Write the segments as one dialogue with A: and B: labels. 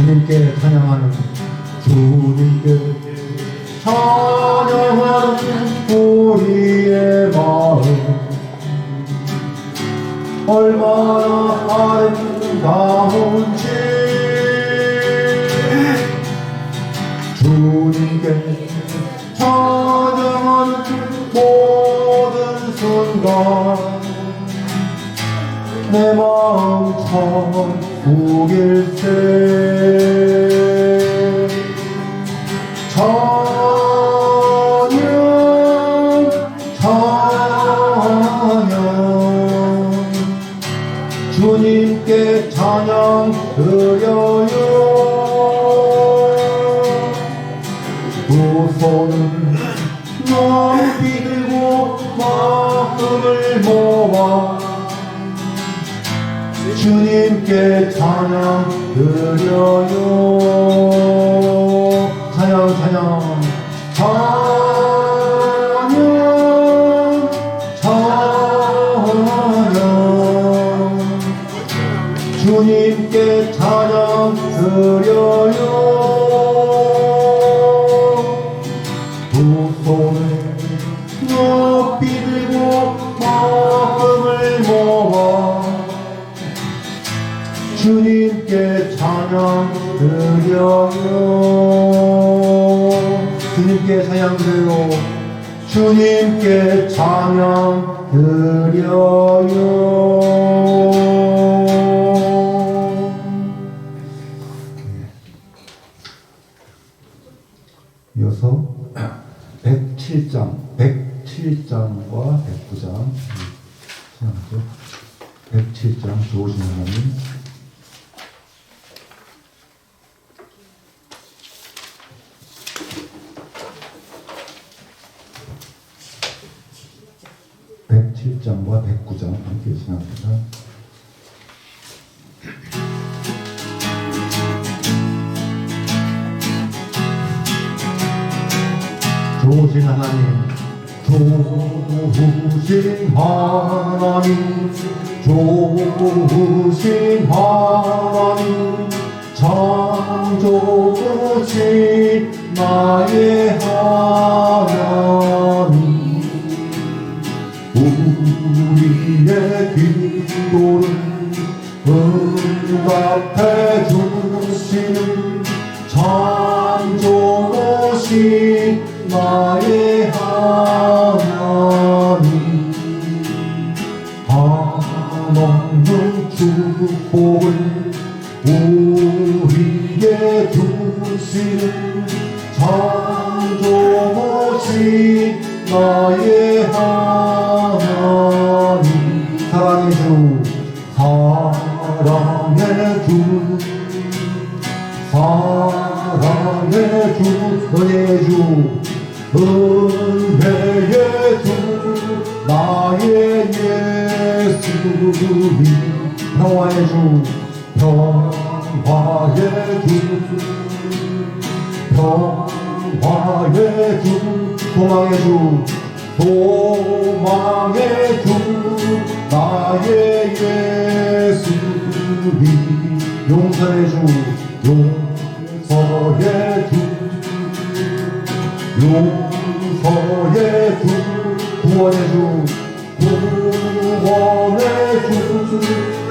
A: 주님께 찬양하는 주님께 찬양하는 우리의 마음 얼마나 아름다운지 주님께 찬양하는 모든 순간 내 마음 천국일세 찬양 찬양 주님께 찬양 드려요 두 손을 높이 들고 마음을 모아 주님께 찬양 드려요 찬양 찬양 찬양 찬양 주님께 찬양 드려요 두 손을 높이 들고 마음을 모아 주님께 찬양 드려요 주님께 찬양 드려요 주님께 찬양 드려요 이어서 107장과 109장 시작하죠. 107장 좋으신 하나님 (107장과 109장) 함께 시작합니다. 좋으신 하나님 좋으신 하나님 좋으신 하나님 참 좋으신 나의 하나님 우리의 기도를 응답해 주시는 참 좋으신 나의 하나님 한없는 축복을 우리에게 주시는 참 좋으신 나의 하나님 사랑의 주 사랑의 주 사랑의 주 은혜의 주 은혜의 주 나의 예수님 평화의 주 평화의 주 평화의 주 소망의 주 소망의 주 나의 예수님 용서의 주 용서의 주 용서의 주 구원의 주 구원의 주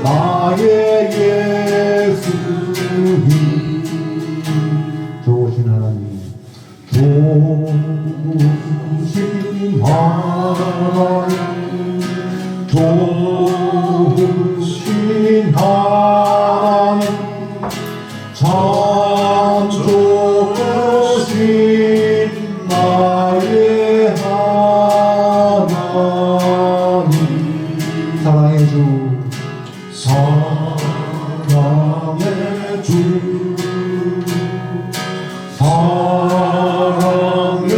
A: 나의 예수님 좋으신 하나님 좋으신 하나님 좋으신 하나님 참 좋으신 나의 하나님 사랑의 주 사랑의 주 사랑의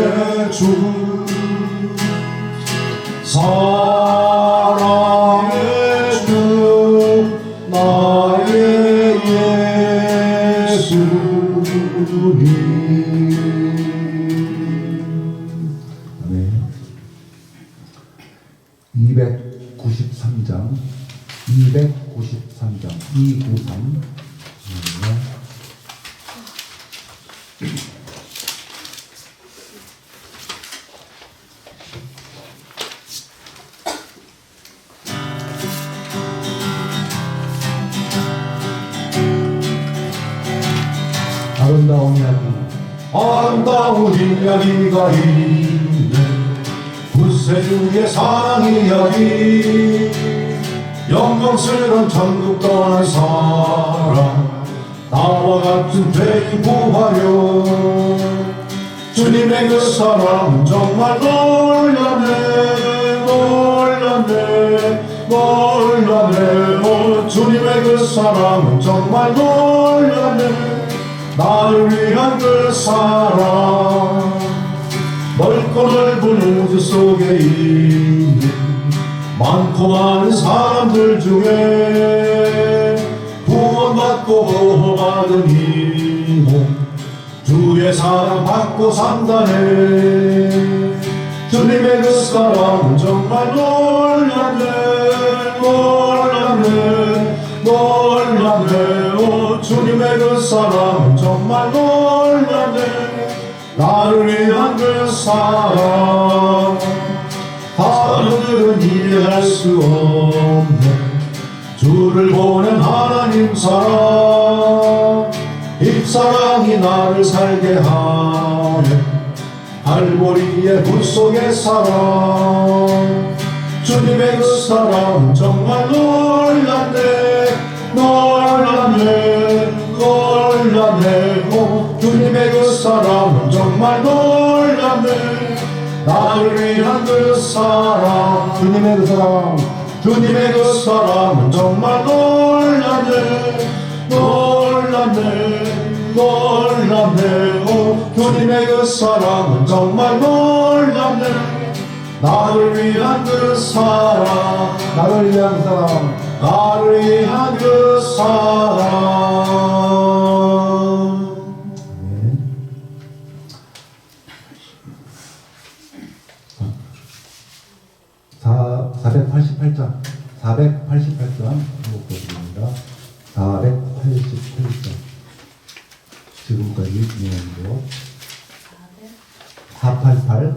A: 주 사랑의 주 나의 예수님 아멘 293장 293장 293 아름다운 이야기가 있네. 구세주의 사랑 이야기, 영광스러운 천국 떠난 사랑, 나와 같은 죄인 구하려. 주님의 그 사랑 정말 놀라네, 놀라네, 놀라네. 오, 주님의 그 사랑은 정말 놀라네. 나를 위한 그 사랑, 넓고 넓은 우주 속에 있는 많고 많은 사람들 중에 구원받고 보호받은 이 몸, 주의 사랑 받고 산다네. 주님의 그 사랑은 정말 놀랍네, 놀랍네, 놀랍네. 오, 주님의 그 사랑은 정말 놀랍네. 나를 위한 그 사랑, 사람들은 이해할 수 없네. 주를 보낸 하나님 사랑, 이 사랑이 나를 살게 하네. 갈보리의 불 속의 사랑, 주님의 그 사랑 정말 놀랍네, 놀랍네, 놀랍네. 오, 주님의 그 사랑은 정말 놀랍네. 나를 위한 그 사랑, 주님의 그 사랑, 주님의 그 사랑은 정말 놀랍네, 놀랍네, 놀랍네. 오, 주님의 그 사랑은 정말 놀랍네. 나를 위한 그 사랑, 나를 위한 사랑, 나를 위한 그 사랑.
B: 488장, 488장 한곡드립니다. 488장. 지금까지 진행한 거 488.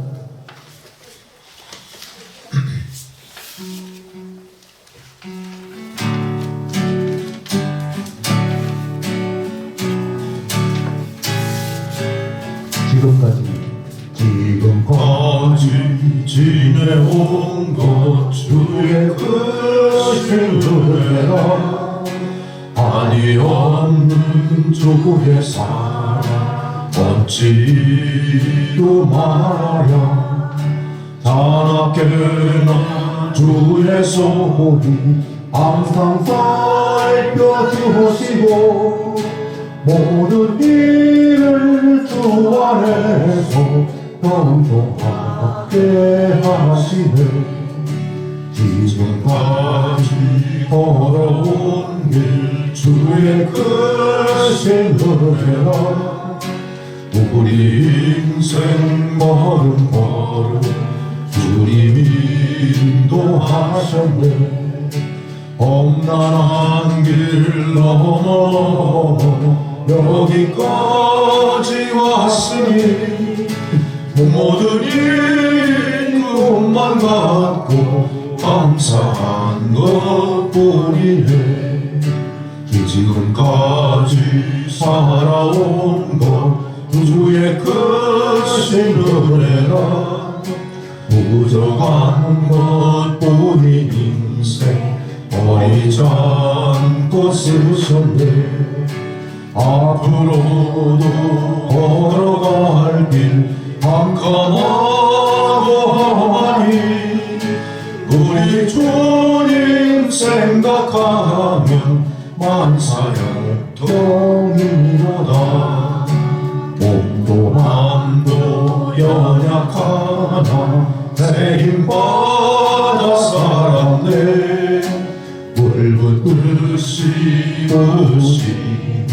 A: 지금까지 지내온 것 주의 크신 은혜라, 한이 없는 주의 사랑 얻지도 말아야. 자나깨나 주의 소리 항상 살펴주시고, 모든 일을 주 안에서 평통하게 하시네. 지금까지 걸어온 길 주의 크신 은혜라, 우리 인생 걸음걸음 주님이 인도하셨네. 험난한 길 넘어 여기까지 왔으니 모든 일 꿈만 갖고 감사한 것뿐이네. 지금까지 살아온 것 주의 크신 은혜라, 부족한 것뿐인 인생 버리지 않고 쓰셨네. 앞으로도 걸어갈 길 캄캄하고 하니 우리 주님 생각하면 만사형통이로다. 몸도 마음도 연약하나 새 힘 받아 살았네. 물붓듯이 부으시는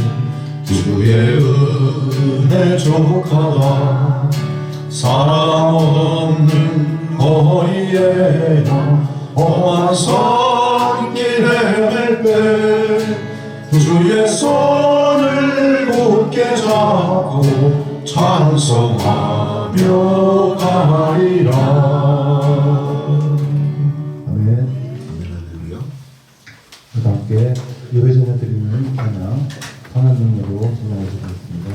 A: 주의 은혜 족하다. 사랑 없는 거리에나 험한 산길 헤맬 때 주의 손을 굳게 잡고 찬송하며 가리라.
B: 아멘. 그 함께 예배전에 드리는 찬양 선한 능력으로 진행하시겠습니다.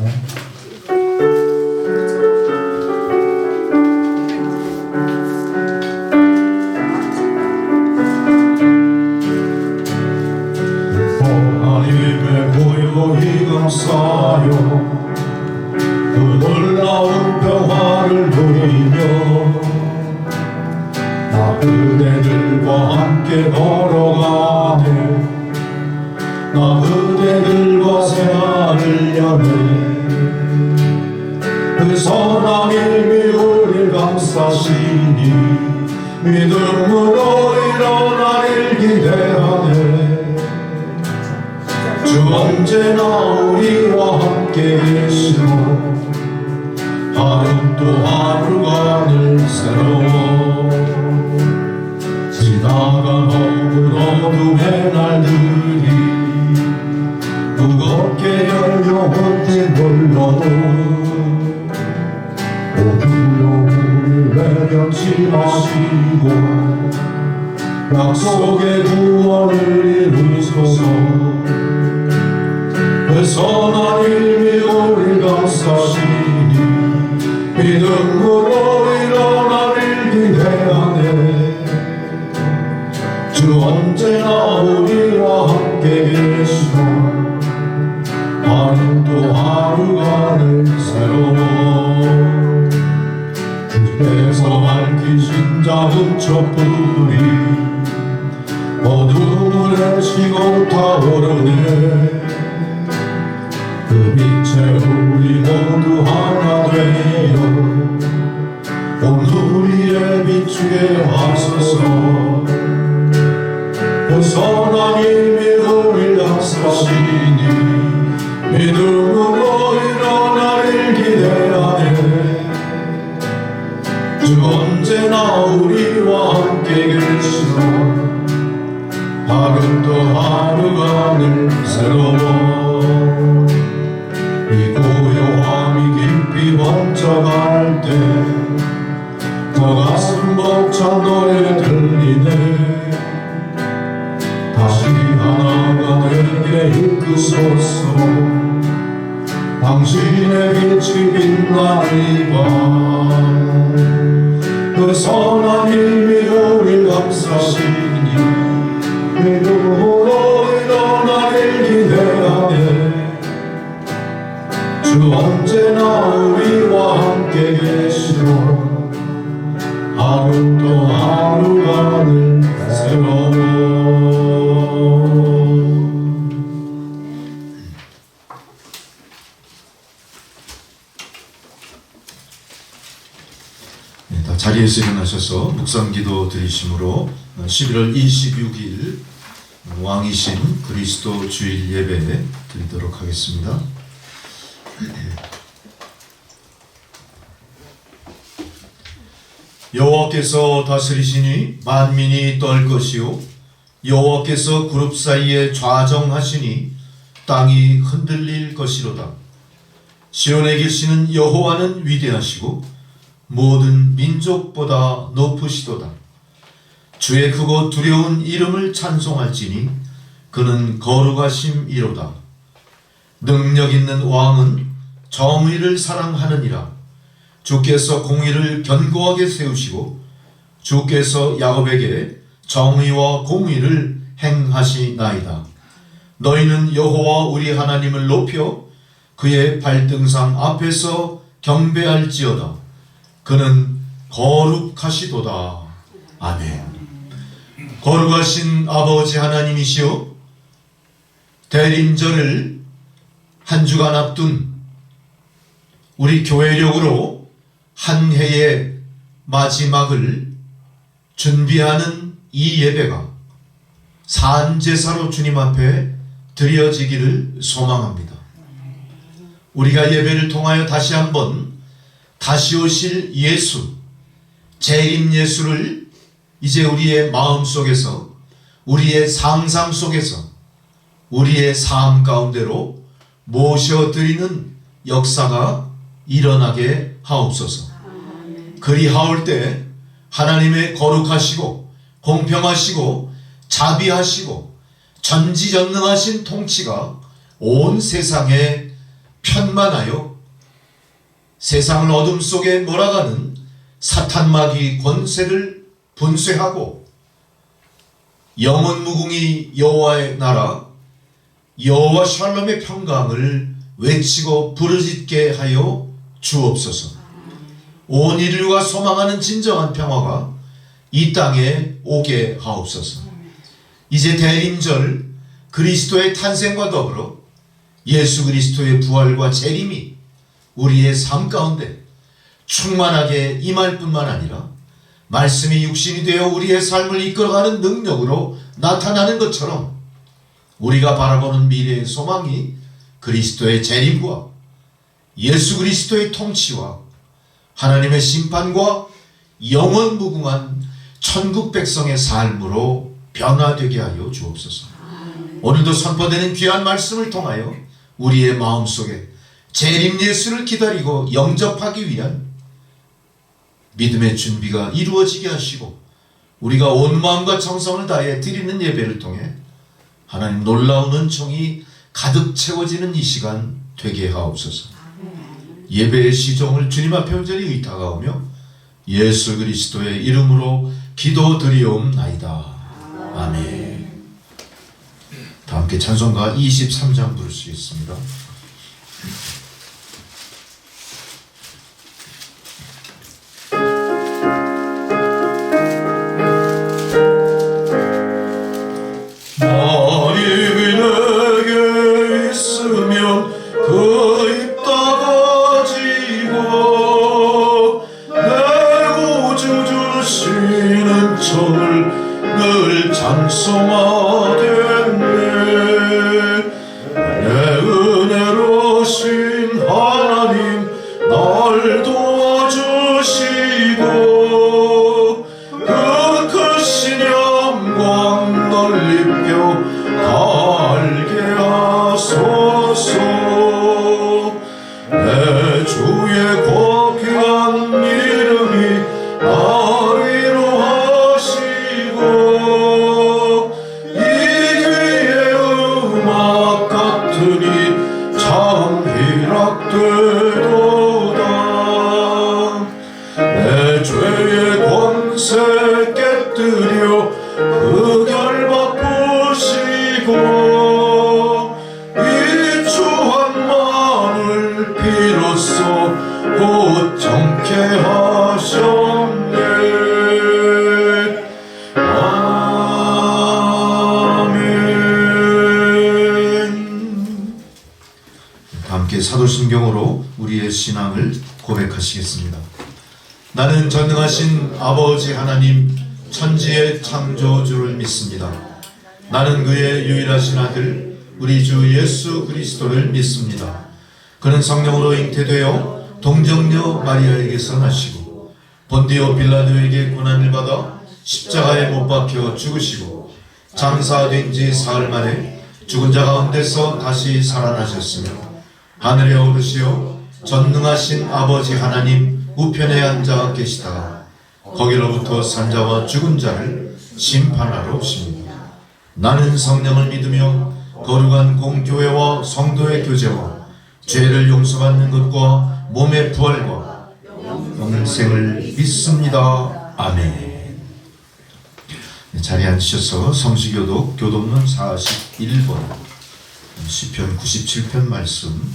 A: 그대들과 함께 걸어가네 나 그대들과 생활을 여네 그 선한 힘이 우릴 감싸시니 믿음으로 일어나길 기대하네 주 언제나 우리와 함께 계시고 하루 또 하루가 늘 새로워 지나간 어두운 어둠의 날들이 무겁게 열려올지 몰라도 어두운 내려치 마시고 약속의 구원을 이루소서 그 선한 힘이 우리 감싸시니 믿음으로 일어나길 기대하네 주 언제나 우리와 함께 계시고 하루 또 하루가 늘 새로워 주께서 밝히신 작은 촛불이 어둠을 헤치고 타오르네 그 빛에 우리 모두 하나 되어 온 우리에 비추게 하소서 그 선한 힘이 우릴 감싸시니 믿음으로 일어나길 기대하네 주 언제나 우리와 함께 계시고 하루 또 하루가 늘 새로워 이 고요함이 깊이 번쩍할 때 더 가슴 벅찬 노래 들리네 다시 하나가 되게 이끄소서 당신의 빛이 빛나는 밤그 선한 힘이 우릴 감싸시니 믿음으로 일어나길 기대하네 주 언제나 우리와 함께 계시고 하루 또 하루가 늘 새로워 네, 다 자리에서 일어나셔서 묵상기도 드리심으로 11월 26일 왕이신 그리스도 주일 예배 드리도록 하겠습니다. 여호와께서 다스리시니 만민이 떨 것이요 여호와께서 그룹 사이에 좌정하시니 땅이 흔들릴 것이로다. 시온에 계시는 여호와는 위대하시고 모든 민족보다 높으시도다. 주의 크고 두려운 이름을 찬송할지니 그는 거룩하심이로다. 능력 있는 왕은 정의를 사랑하느니라. 주께서 공의를 견고하게 세우시고 주께서 야곱에게 정의와 공의를 행하시나이다. 너희는 여호와 우리 하나님을 높여 그의 발등상 앞에서 경배할지어다. 그는 거룩하시도다. 아멘. 거룩하신 아버지 하나님이시여 대림절을 한 주간 앞둔 우리 교회력으로 한 해의 마지막을 준비하는 이 예배가 산제사로 주님 앞에 드려지기를 소망합니다. 우리가 예배를 통하여 다시 한번 다시 오실 예수, 재림 예수를 이제 우리의 마음속에서, 우리의 상상 속에서, 우리의 삶 가운데로 모셔드리는 역사가 일어나게 하옵소서. 그리하올 때 하나님의 거룩하시고 공평하시고 자비하시고 전지전능하신 통치가 온 세상에 편만하여 세상을 어둠 속에 몰아가는 사탄마귀 권세를 분쇄하고 영원 무궁히 여호와의 나라 여호와 샬롬의 평강을 외치고 부르짖게 하여 주옵소서. 온 인류가 소망하는 진정한 평화가 이 땅에 오게 하옵소서. 이제 대림절 그리스도의 탄생과 더불어 예수 그리스도의 부활과 재림이 우리의 삶 가운데 충만하게 임할 뿐만 아니라 말씀이 육신이 되어 우리의 삶을 이끌어가는 능력으로 나타나는 것처럼 우리가 바라보는 미래의 소망이 그리스도의 재림과 예수 그리스도의 통치와 하나님의 심판과 영원 무궁한 천국 백성의 삶으로 변화되게 하여 주옵소서. 오늘도 선포되는 귀한 말씀을 통하여 우리의 마음속에 재림 예수를 기다리고 영접하기 위한 믿음의 준비가 이루어지게 하시고 우리가 온 마음과 정성을 다해 드리는 예배를 통해 하나님 놀라운 은총이 가득 채워지는 이 시간 되게 하옵소서. 예배의 시종을 주님 앞에 온전히 의탁하오며 예수 그리스도의 이름으로 기도드리옵나이다. 아멘. 다 함께 찬송가 23장 부를 수 있습니다.
C: 만입이 내게 있으면 그 입 닫아지고 내 구주 주시는 정을 늘 찬송하겠네. 내 은혜로신 하나님 날 도와주시고 그 크신 영광 널리며 갈게 하소서. 내 주의 고귀한 이름이 날 위로하시고 이 귀의 음악 같으니 참 희락되도다. 내 죄의 권세 깨뜨려 그 결박 부시고 이 주한만을 비로소 곧 정케 하셨네. 아멘.
A: 함께 사도신경으로 우리의 신앙을 고백하시겠습니다. 나는 전능하신 아버지 하나님 천지의 창조주를 믿습니다. 나는 그의 유일하신 아들 우리 주 예수 그리스도를 믿습니다. 그는 성령으로 잉태되어 동정녀 마리아에게서 나시고 본디오 빌라도에게 고난을 받아 십자가에 못 박혀 죽으시고 장사된 지 사흘 만에 죽은 자 가운데서 다시 살아나셨으며 하늘에 오르시어 전능하신 아버지 하나님 우편에 앉아 계시다가 거기로부터 산자와 죽은 자를 심판하러 오십니다. 나는 성령을 믿으며 거룩한 공교회와 성도의 교제와 죄를 용서받는 것과 몸의 부활과 영생을 믿습니다. 아멘. 자리에 앉으셔서 성시교독 교독론 41번 시편 97편 말씀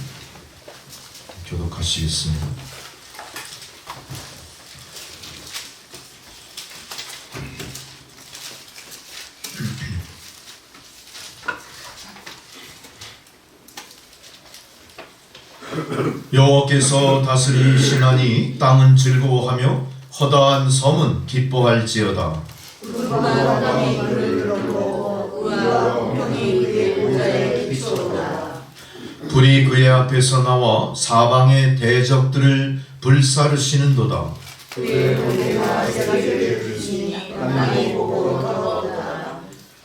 A: 교독하시겠습니다. 여호와께서 다스리시나니 땅은 즐거워하며 허다한 섬은 기뻐할지어다. 불이 그의 앞에서 나와 사방의 대적들을 불사르시는도다.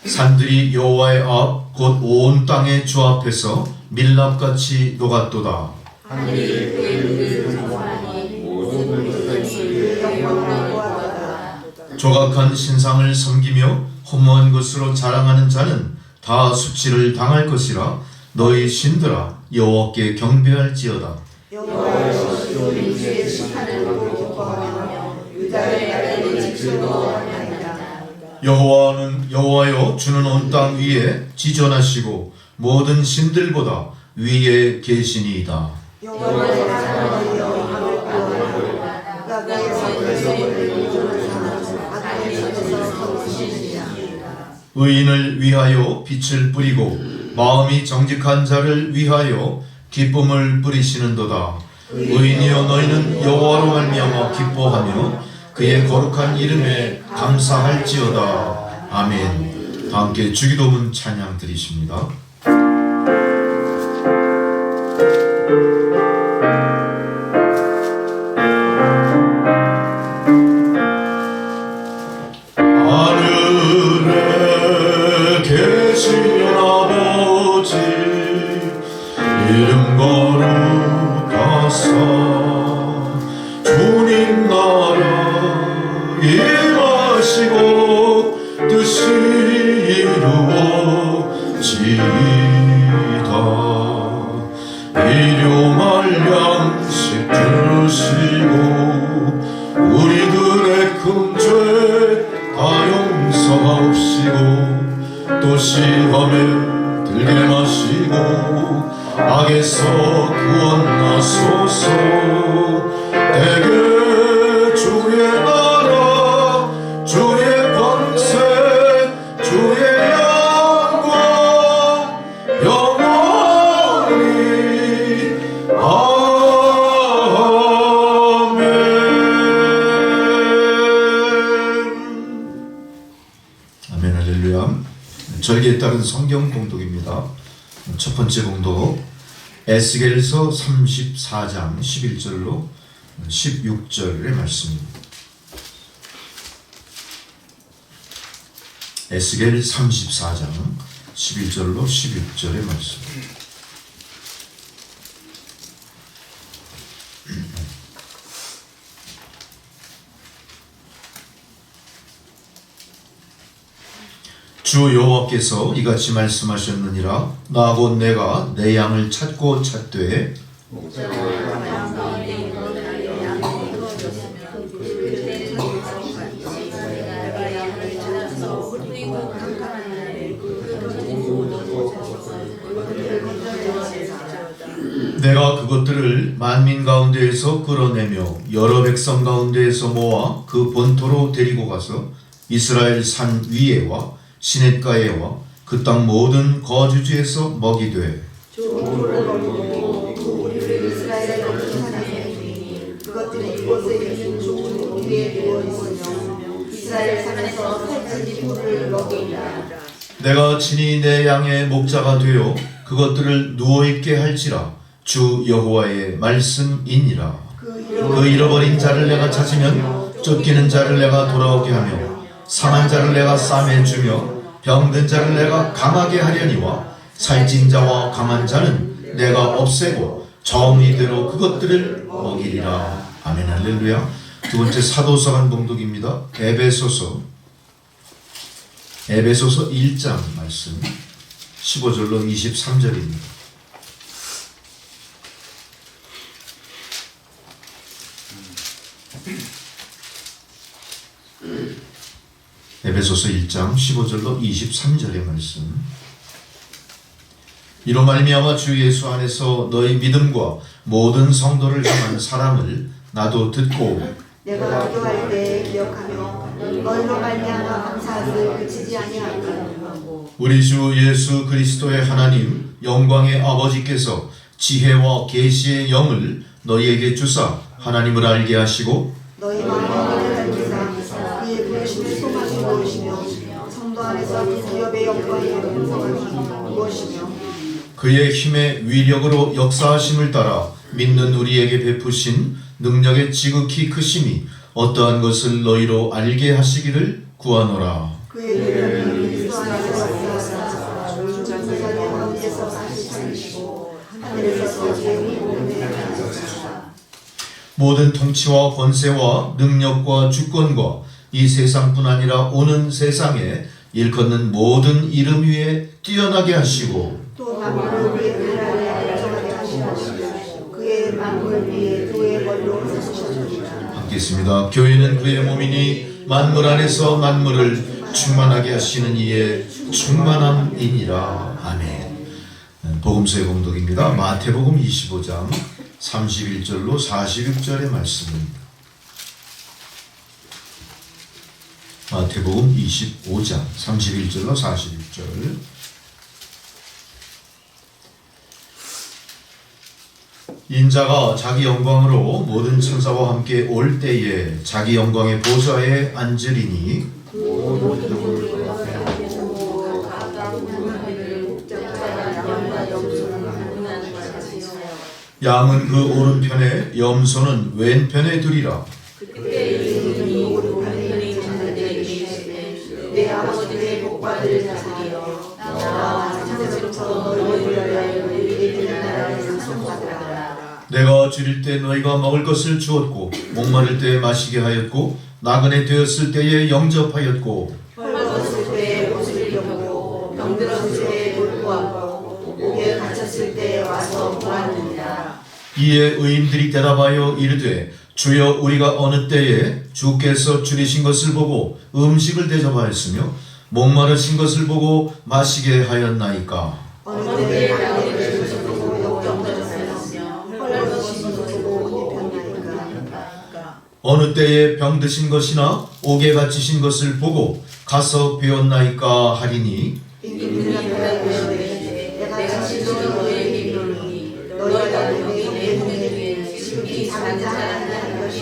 A: 산들이 여호와의 앞 곧 온 땅의 주 앞에서 밀랍같이 녹았도다. 조각한 신상을 섬기며 허무한 것으로 자랑하는 자는 다 수치를 당할 것이라. 너희 신들아 여호와께 경배할지어다. 여호와여 주는 온 땅 위에 지존하시고 모든 신들보다 위에 계시니이다. 의인을 위하여 빛을 뿌리고 마음이 정직한 자를 위하여 기쁨을 뿌리시는도다. 의인이여 너희는 여호와로 말미암아 기뻐하며 그의 거룩한 이름에 감사할지어다. 아멘. 다 함께 주기도문 찬양 드리십니다.
C: 하늘에 계신 아버지 이름 거룩하사 주님 나라 임하시고 뜻이 이루어지이다. 일용할 양식 주시고 우리들의 큰 죄 다 용서하옵시고 또 시험에 들게 마시고 악에서 구원하소서. 대개 주의 나라 주의 권세 주의 영광 영원히
A: 아멘. 할렐루야. 절기에 따른 성경 공독입니다. 첫 번째 공독 에스겔서 34장 11절로 16절의 말씀입니다. 에스겔 34장 11절로 16절의 말씀. 주 여호와께서 이같이 말씀하셨느니라. 나 곧 내가 내 양을 찾고 찾되 내가 그것들을 만민 가운데에서 끌어내며 여러 백성 가운데에서 모아 그 본토로 데리고 가서 이스라엘 산 위에와 시냇가에와 그 땅 모든 거주지에서 먹이되
D: 그것들이 이곳에 있는 주 위에 누워 있으며 이스라엘 산에서 살찐 풀을 먹이리라.
A: 내가 친히 내 양의 목자가 되어 그것들을 누워있게 할지라. 주 여호와의 말씀이니라. 그 잃어버린 자를 내가 찾으면 쫓기는 자를 내가 돌아오게 하며 상한 자를 내가 싸매주며 병든 자를 내가 강하게 하려니와 살찐 자와 강한 자는 내가 없애고 정의대로 그것들을 먹이리라. 아멘. 할렐루야. 두 번째 사도서 한 봉독입니다. 에베소서 1장 말씀 15절로 23절입니다. 에베소서 1장 15절로 23절의 말씀. 이로 말미암아 주 예수 안에서 너희 믿음과 모든 성도를 향한 사랑을 나도 듣고
D: 내가 기도할 때 기억하며 너희로 말미암아 감사를 그치지 아니하고
A: 우리 주 예수 그리스도의 하나님 영광의 아버지께서 지혜와 계시의 영을 너희에게 주사 하나님을 알게 하시고
D: 너희 마음을 밝히사 그의 부르심의 소망이 무엇이며 성도 안에서 그 기업의 영광의 형성은 무엇이며
A: 그의 힘의 위력으로 역사하심을 따라 믿는 우리에게 베푸신 능력의 지극히 크심이 어떠한 것을 너희로 알게 하시기를 구하노라.
D: 그의 이름은 그리스도 안에서 역사하사 죽은 자의 가운데서 다시 살리시고 하늘에서 지혜의 복음에 하시사
A: 모든 통치와 권세와 능력과 주권과 이 세상뿐 아니라 오는 세상에 일컫는 모든 이름 위에 뛰어나게 하시고
D: 또 만물을 그의 발 아래 안정하게 하시고 그의 만물 위에 도의 벌로 세우셨느니라.
A: 함께 있습니다. 교회는 그의 몸이니 만물 안에서 만물을 충만하게 하시는 이의 충만함이니라. 아멘. 복음서의 공독입니다. 마태복음 25장 31절로 46절의 말씀입니다. 마태복음 25장 31절로 41절. 인자가 자기 영광으로 모든 천사와 함께 올 때에 자기 영광의 보좌에 앉으리니 양은 그 오른편에 염소는 왼편에 두리라.
D: 내 아버지의 복받을 자들이여 나와 창세로부터 너희를 위하여 너희의 나라를 상속받으라.
A: 내가 줄일 때 너희가 먹을 것을 주었고 목마를 때 마시게 하였고 나그네 되었을 때에 영접하였고
D: 헐벗을 때 옷을 입고 병들었을 때 돌보았고 옥에 갇혔을 때 와서 보았느니라.
A: 이에 의인들이 대답하여 이르되 주여 우리가 어느 때에 주께서 줄이신 것을 보고 음식을 대접하였으며 목마르신 것을 보고 마시게 하였나이까.
D: 어느 때에 나그네 되었으며 병들었으며 헐벗은 것을 보고 입혔나이까.
A: 어느 때에 병드신 것이나 옥에 갇히신 것을 보고 가서 배웠나이까 하리니
D: 인문이 대답하시되 내가 진실로 너희에게 이르노니 너희가 너희 내 몸에 중에 지극히 작은 자라는 것이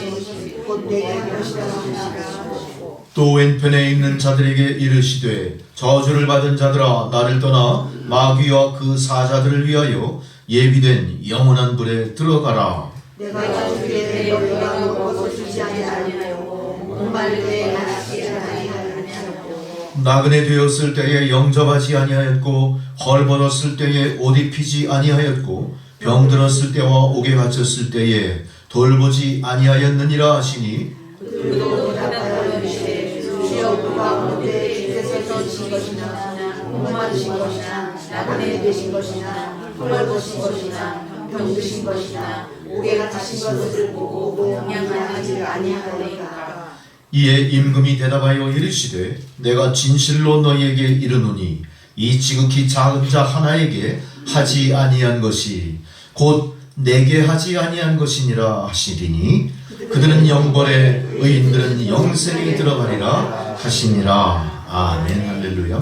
D: 곧 내게 것이라 하시고
A: 또 왼편에 있는 자들에게 이르시되 저주를 받은 자들아 나를 떠나 마귀와 그 사자들을 위하여 예비된 영원한 불에 들어가라.
D: 내가 주께 너희가 먹어서 주지 아니하였고 목마를 때 마시지 아니하였고
A: 나그네 되었을 때에 영접하지 아니하였고 헐벗었을 때에 옷 입히지 아니하였고 병들었을 때와 옥에 갇혔을 때에 돌보지 아니하였느니라 하시니
D: 그도 대답하여 이르시되 주여 우리가 어느 때에 주께서 주신 것이나 목마르신 것이나 나그네 되신 것이나 헐벗으신 것이나 병드신 것이나 옥에 갇히신 것을 보고 공양하지 아니하였나이까.
A: 이에 임금이 대답하여 이르시되 내가 진실로 너희에게 이르노니 이 지극히 작은 자 하나에게 하지 아니한 것이 곧 내게 하지 아니한 것이니라 하시리니 그들은 영벌에 의인들은 영생에 들어가리라 하시니라. 아멘. 할렐루야.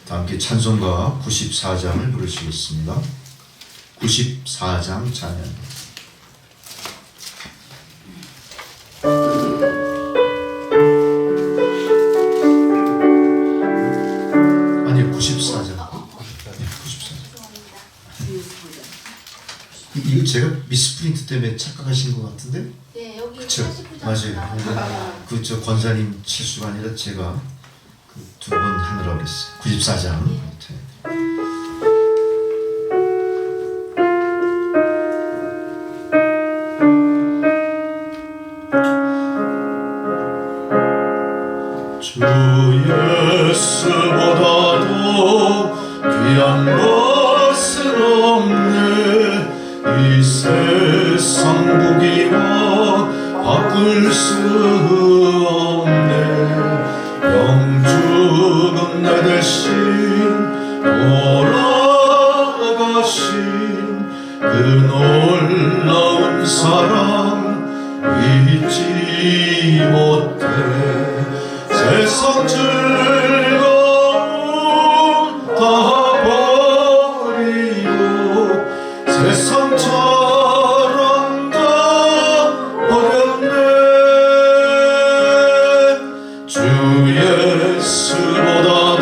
A: 다 함께 찬송가 94장을 부르시겠습니다. 94장 찬양. 아니요, 94장. 네, 94장. 이거 제가 미스프린트 때문에 착각하신 것 같은데?
E: 네, 여기
A: 그쵸?
E: 49장.
A: 맞아요. 그 권사님 실수가 아니라 제가 두 번 하느라 그랬어요. 94장.
C: 주 예수보다도 귀한 것은 없네. 이 세상 보기와 바꿀 수 없네. 영주는 내 대신 돌아가신 그 놀라운 사랑 잊지 못해. 세상 즐거움 다 버리고 세상처럼 다 버렸네. 주 예수보다도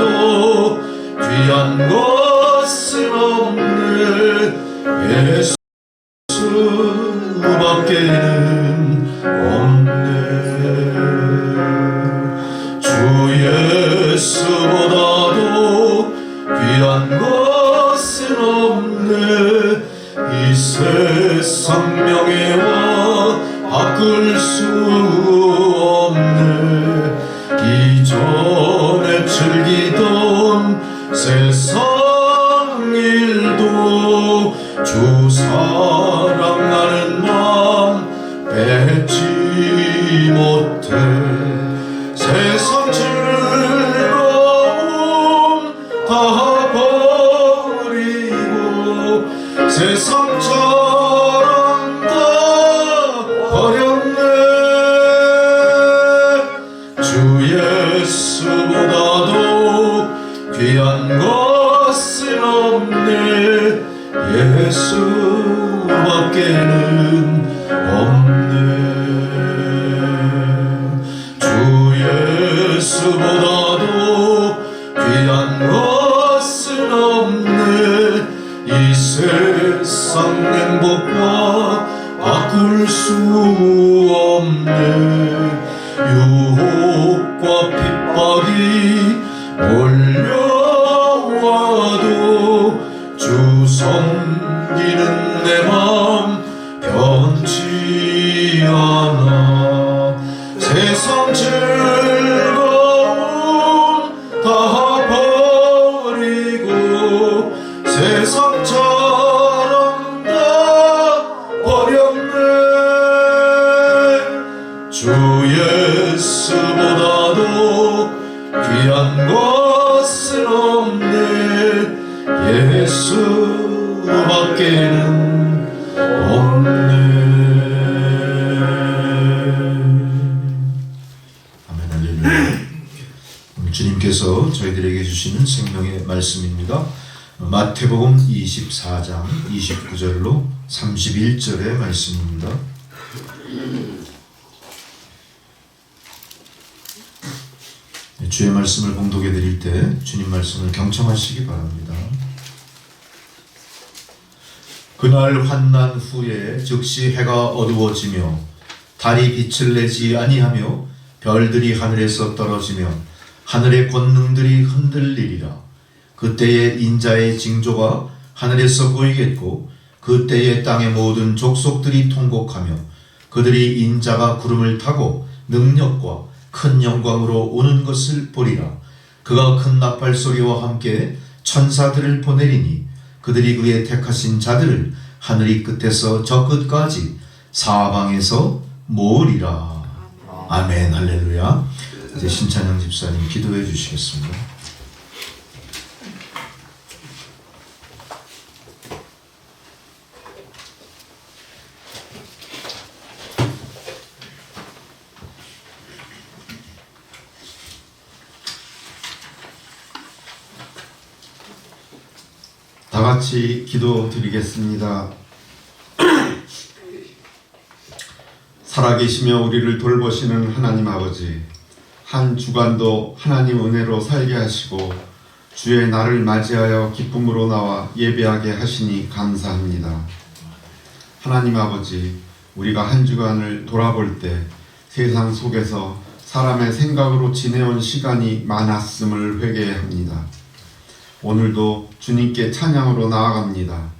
C: 귀한 것은 없네. 예수밖에는 없네. 예수보다도 귀한 것은 없네. 이 세상 명예와 바꿀 수 없네. 이전에 즐기던 세상 일도 주 사랑하는 마음 뺏지 못해. 세상 즐거움 다 버리고 세상처럼 다 버렸네. 주 예수 예수보다도 귀한 것은 없네. 예수밖에는 없네. 주 예수보다도 귀한 것은 없네. 이 세상 행복과 바꿀 수 없네. 유혹과 핍박이 몰려와도 주 섬기는 내 맘 변치 않아. 세상 즐거움 다 버리고 세상처럼 다 버렸네. 주 예수보다도 귀한 것은 없네. 예수밖에는 없네.
A: 아멘. 할렐루야. 주님께서 저희들에게 주시는 생명의 말씀입니다. 마태복음 24장 29절로 31절의 말씀입니다. 주의 말씀을 봉독해 드릴 때 주님 말씀을 경청하시기 바랍니다. 그날 환난 후에 즉시 해가 어두워지며 달이 빛을 내지 아니하며 별들이 하늘에서 떨어지며 하늘의 권능들이 흔들리리라. 그때에 인자의 징조가 하늘에서 보이겠고 그때에 땅의 모든 족속들이 통곡하며 그들이 인자가 구름을 타고 능력과 큰 영광으로 오는 것을 보리라. 그가 큰 나팔 소리와 함께 천사들을 보내리니 그들이 그의 택하신 자들을 하늘이 끝에서 저 끝까지 사방에서 모으리라. 아멘. 할렐루야. 이제 신찬영 집사님 기도해 주시겠습니다.
E: 다 같이 기도드리겠습니다. 살아계시며 우리를 돌보시는 하나님 아버지, 한 주간도 하나님 은혜로 살게 하시고 주의 날을 맞이하여 기쁨으로 나와 예배하게 하시니 감사합니다. 하나님 아버지, 우리가 한 주간을 돌아볼 때 세상 속에서 사람의 생각으로 지내온 시간이 많았음을 회개합니다. 오늘도 주님께 찬양으로 나아갑니다.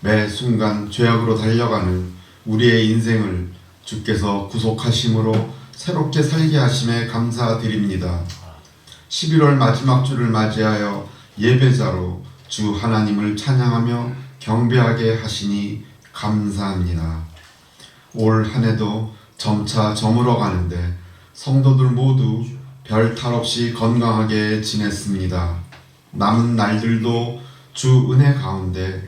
E: 매 순간 죄악으로 달려가는 우리의 인생을 주께서 구속하심으로 새롭게 살게 하심에 감사드립니다. 11월 마지막 주를 맞이하여 예배자로 주 하나님을 찬양하며 경배하게 하시니 감사합니다. 올 한 해도 점차 저물어 가는데 성도들 모두 별 탈 없이 건강하게 지냈습니다. 남은 날들도 주 은혜 가운데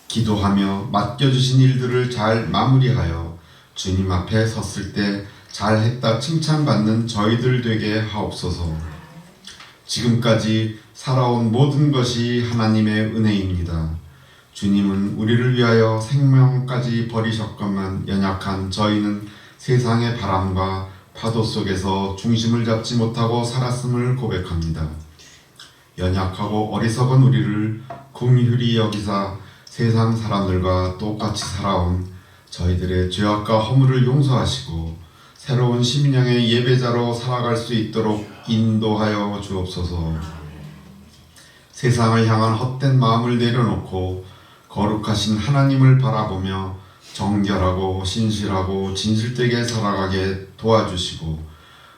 E: 기도하며 맡겨주신 일들을 잘 마무리하여 주님 앞에 섰을 때 잘했다 칭찬받는 저희들 되게 하옵소서. 지금까지 살아온 모든 것이 하나님의 은혜입니다. 주님은 우리를 위하여 생명까지 버리셨건만 연약한 저희는 세상의 바람과 파도 속에서 중심을 잡지 못하고 살았음을 고백합니다. 연약하고 어리석은 우리를 긍휼히 여기사 세상 사람들과 똑같이 살아온 저희들의 죄악과 허물을 용서하시고 새로운 심령의 예배자로 살아갈 수 있도록 인도하여 주옵소서. 세상을 향한 헛된 마음을 내려놓고 거룩하신 하나님을 바라보며 정결하고 신실하고 진실되게 살아가게 도와주시고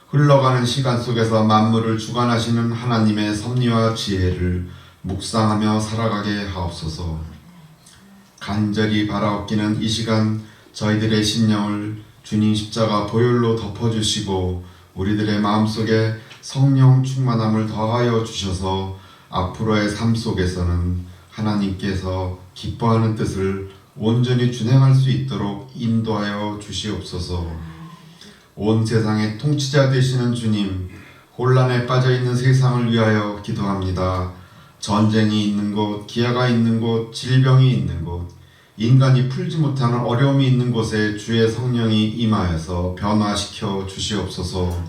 E: 흘러가는 시간 속에서 만물을 주관하시는 하나님의 섭리와 지혜를 묵상하며 살아가게 하옵소서. 간절히 바라옵기는 이 시간 저희들의 심령을 주님 십자가 보혈로 덮어주시고 우리들의 마음속에 성령 충만함을 더하여 주셔서 앞으로의 삶 속에서는 하나님께서 기뻐하는 뜻을 온전히 준행할 수 있도록 인도하여 주시옵소서. 온 세상의 통치자 되시는 주님, 혼란에 빠져 있는 세상을 위하여 기도합니다. 전쟁이 있는 곳, 기아가 있는 곳, 질병이 있는 곳, 인간이 풀지 못하는 어려움이 있는 곳에 주의 성령이 임하여서 변화시켜 주시옵소서.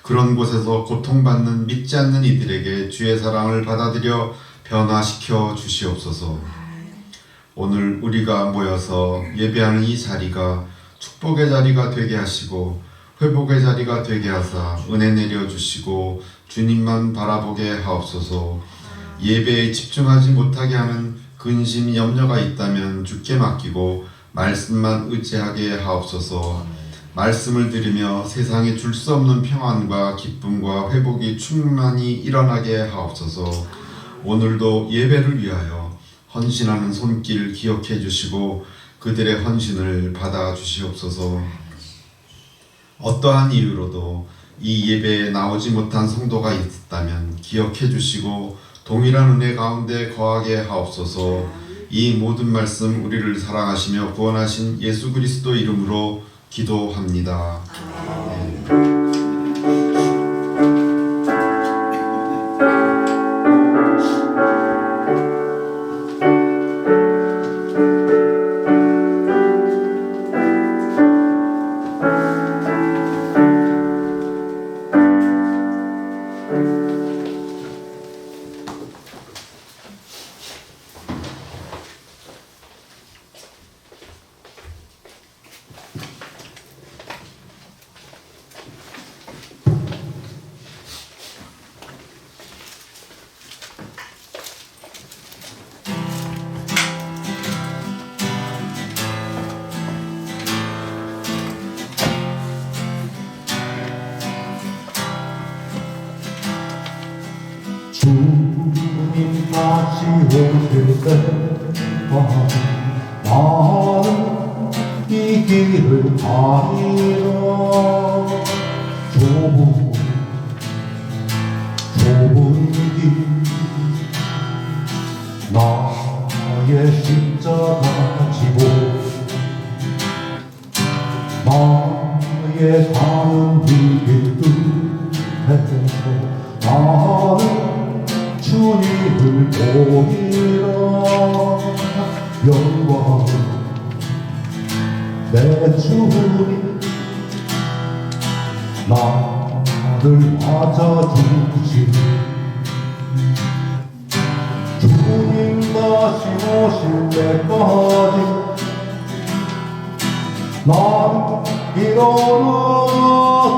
E: 그런 곳에서 고통받는 믿지 않는 이들에게 주의 사랑을 받아들여 변화시켜 주시옵소서. 오늘 우리가 모여서 예배하는 이 자리가 축복의 자리가 되게 하시고 회복의 자리가 되게 하사 은혜 내려주시고 주님만 바라보게 하옵소서. 예배에 집중하지 못하게 하는 근심 염려가 있다면 주께 맡기고 말씀만 의지하게 하옵소서. 말씀을 들으며 세상에 줄 수 없는 평안과 기쁨과 회복이 충만히 일어나게 하옵소서. 오늘도 예배를 위하여 헌신하는 손길 기억해 주시고 그들의 헌신을 받아 주시옵소서. 어떠한 이유로도 이 예배에 나오지 못한 성도가 있다면 기억해 주시고 동일한 은혜 가운데 거하게 하옵소서. 이 모든 말씀 우리를 사랑하시며 구원하신 예수 그리스도 이름으로 기도합니다.
B: 주님 다시 오실 때와 나는 이 길을 가리라. 좁은 길 나의 십자가 지고 나의 사는 길 끝에서 나는 주님을 보이라. 영광 내 주님 나를 맞아주시. 주님 다시 오실 때까지 난 일어나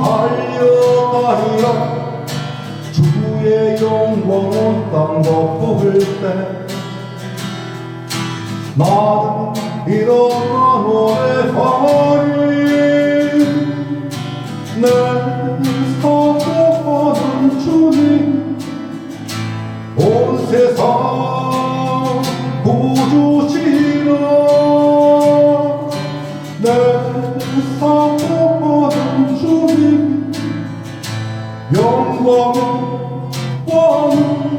B: 달려가리라. 주의 영광은 땅 덮을 때 나는 일어나 노래하리. 내 사랑하는 주님 온 세상 구주시라. 내 사랑하는 주님 영광은 왕이시라.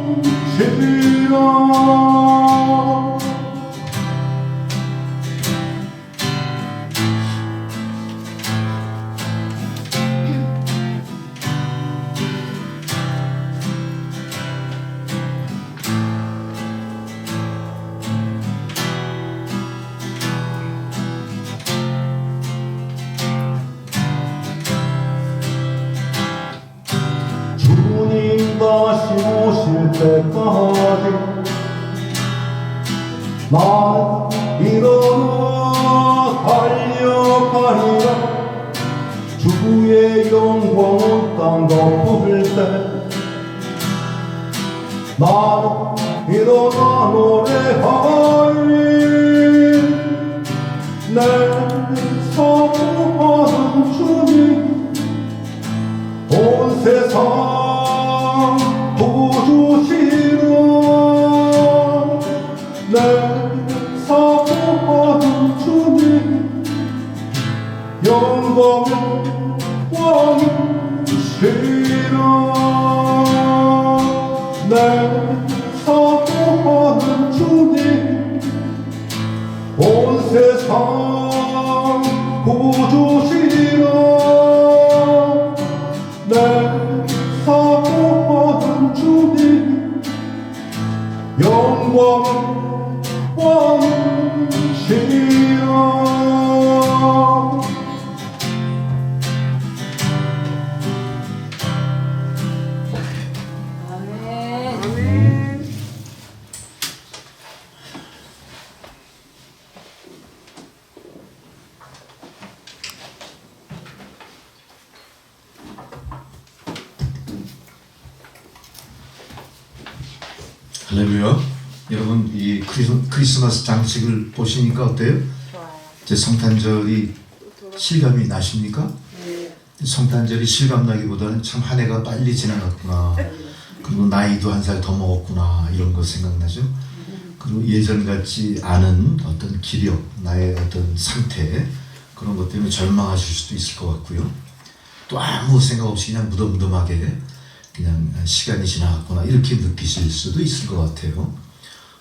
B: 주님 다시 오실 때까지 난 일어나 달려가리라. 주의 영광은 땅 덮을 때 나는 일어나 노래하리. 내 사랑하는 주님 온 세상 구주시라. 내 사랑하는 주님 영광은 왕이시라. 내 사랑하는 주님 온 세상 구주시라. 내 영광이시라.
A: 할렐루야. 여러분 이 크리스마스 장식을 보시니까 어때요? 제 성탄절이 실감이 나십니까? 성탄절이 실감나기보다는 참 한 해가 빨리 지나갔구나. 그리고 나이도 한 살 더 먹었구나 이런 거 생각나죠? 그리고 예전 같지 않은 어떤 기력, 나의 어떤 상태 그런 것 때문에 절망하실 수도 있을 것 같고요. 또 아무 생각 없이 그냥 무덤무덤하게 그냥 시간이 지나갔구나 이렇게 느끼실 수도 있을 것 같아요.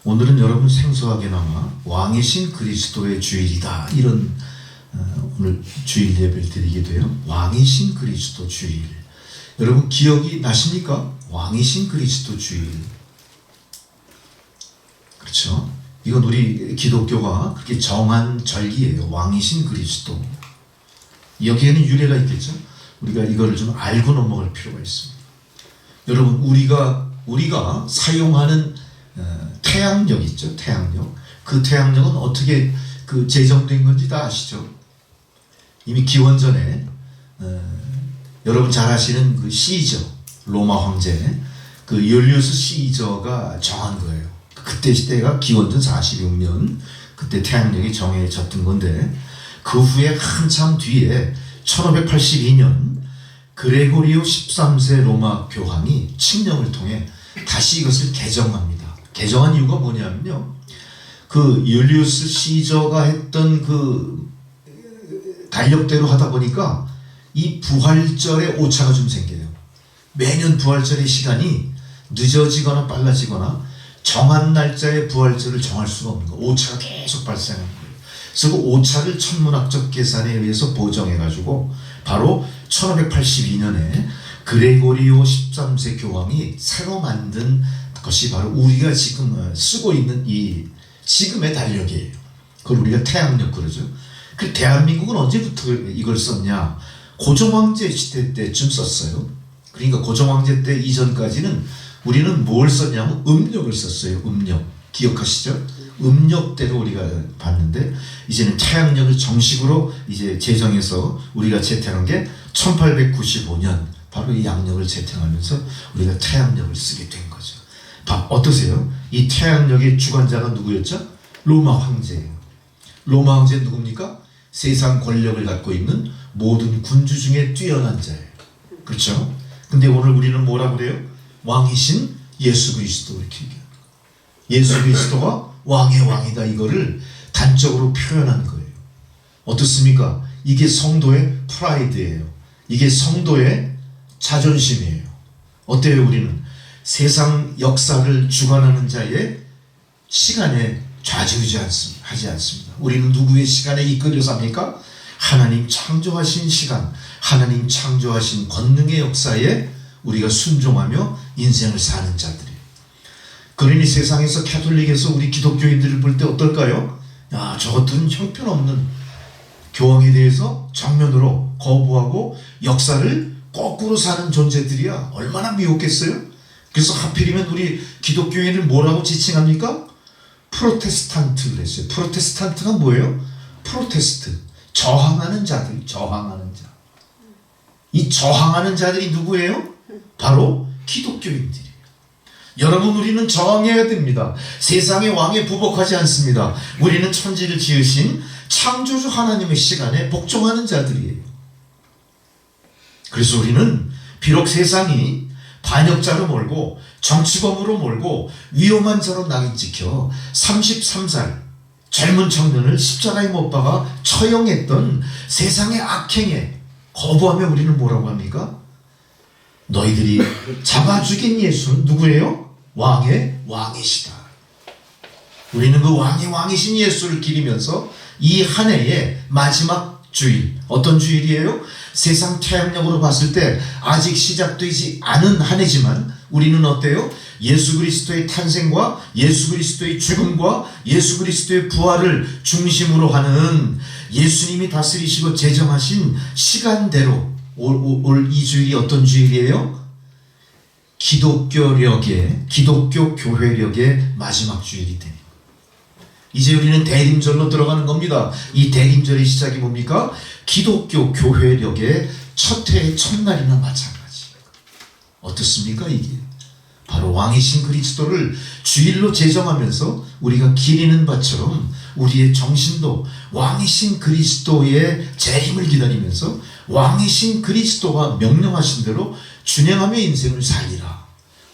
A: 오늘은 여러분 생소하게나마 왕이신 그리스도의 주일이다 이런 오늘 주일 예배를 드리게 돼요. 왕이신 그리스도 주일. 여러분 기억이 나십니까? 왕이신 그리스도 주일. 그렇죠? 이건 우리 기독교가 그렇게 정한 절기예요. 왕이신 그리스도. 여기에는 유래가 있겠죠? 우리가 이거를 좀 알고 넘어갈 필요가 있습니다. 여러분 우리가 사용하는 태양력 있죠? 태양력. 그 태양력은 어떻게 그 제정된 건지 다 아시죠? 이미 기원전에 여러분 잘 아시는 그 시저 로마 황제 그 율리우스 시저가 정한 거예요. 그때 시대가 기원전 46년 그때 태양력이 정해졌던 건데 그 후에 한참 뒤에 1582년 그레고리오 13세 로마 교황이 칙령을 통해 다시 이것을 개정합니다. 개정한 이유가 뭐냐면요. 그 율리우스 시저가 했던 그 달력대로 하다 보니까 이 부활절에 오차가 좀 생겨요. 매년 부활절의 시간이 늦어지거나 빨라지거나 정한 날짜에 부활절을 정할 수가 없는 거예요. 오차가 계속 발생하는 거예요. 그래서 그 오차를 천문학적 계산에 의해서 보정해가지고 바로 1582년에 그레고리오 13세 교황이 새로 만든 것이 바로 우리가 지금 쓰고 있는 이 지금의 달력이에요. 그걸 우리가 태양력 그러죠. 그 대한민국은 언제부터 이걸 썼냐? 고종황제 시대 때쯤 썼어요. 그러니까 고종황제 때 이전까지는 우리는 뭘 썼냐면 음력을 썼어요. 음력. 기억하시죠? 음력대로 우리가 봤는데 이제는 태양력을 정식으로 이제 제정해서 우리가 제정한 게 1895년 바로 이 양력을 제정하면서 우리가 태양력을 쓰게 된 거죠. 어떠세요? 이 태양력의 주관자가 누구였죠? 로마 황제예요. 로마 황제는 누굽니까? 세상 권력을 갖고 있는 모든 군주 중에 뛰어난 자예요. 그렇죠? 근데 오늘 우리는 뭐라고 그래요? 왕이신 예수 그리스도 이렇게 얘기해요. 예수 그리스도가 왕의 왕이다 이거를 단적으로 표현한 거예요. 어떻습니까? 이게 성도의 프라이드예요. 이게 성도의 자존심이에요. 어때요? 우리는 세상 역사를 주관하는 자의 시간에 좌지우지하지 않습니다. 우리는 누구의 시간에 이끌려서 합니까? 하나님 창조하신 시간, 하나님 창조하신 권능의 역사에 우리가 순종하며 인생을 사는 자들이에요. 그러니 세상에서 캐톨릭에서 우리 기독교인들을 볼 때 어떨까요? 야, 저것들은 형편없는 교황에 대해서 정면으로 거부하고 역사를 거꾸로 사는 존재들이야. 얼마나 미웠겠어요? 그래서 하필이면 우리 기독교인을 뭐라고 지칭합니까? 프로테스탄트 그랬어요. 프로테스탄트가 뭐예요? 프로테스트. 저항하는 자들, 저항하는 자. 이 저항하는 자들이 누구예요? 바로 기독교인들이에요. 여러분, 우리는 저항해야 됩니다. 세상의 왕에 부복하지 않습니다. 우리는 천지를 지으신 창조주 하나님의 시간에 복종하는 자들이에요. 그래서 우리는 비록 세상이 반역자로 몰고 정치범으로 몰고 위험한 자로 낙인 찍혀 33살 젊은 청년을 십자가에 못 박아 처형했던 세상의 악행에 거부하며 우리는 뭐라고 합니까? 너희들이 잡아 죽인 예수는 누구예요? 왕의 왕이시다. 우리는 그 왕의 왕이신 예수를 기리면서 이 한 해의 마지막 주일, 어떤 주일이에요? 세상 태양력으로 봤을 때 아직 시작되지 않은 한 해지만 우리는 어때요? 예수 그리스도의 탄생과 예수 그리스도의 죽음과 예수 그리스도의 부활을 중심으로 하는 예수님이 다스리시고 제정하신 시간대로 올 이 주일이 어떤 주일이에요? 기독교 교회력의 마지막 주일이 됩니다. 이제 우리는 대림절로 들어가는 겁니다. 이 대림절의 시작이 뭡니까? 기독교 교회력의 첫 해의 첫날이나 마찬가지. 어떻습니까 이게? 바로 왕이신 그리스도를 주일로 제정하면서 우리가 기리는 바처럼 우리의 정신도 왕이신 그리스도의 재림을 기다리면서 왕이신 그리스도가 명령하신 대로 준행하며 인생을 살리라.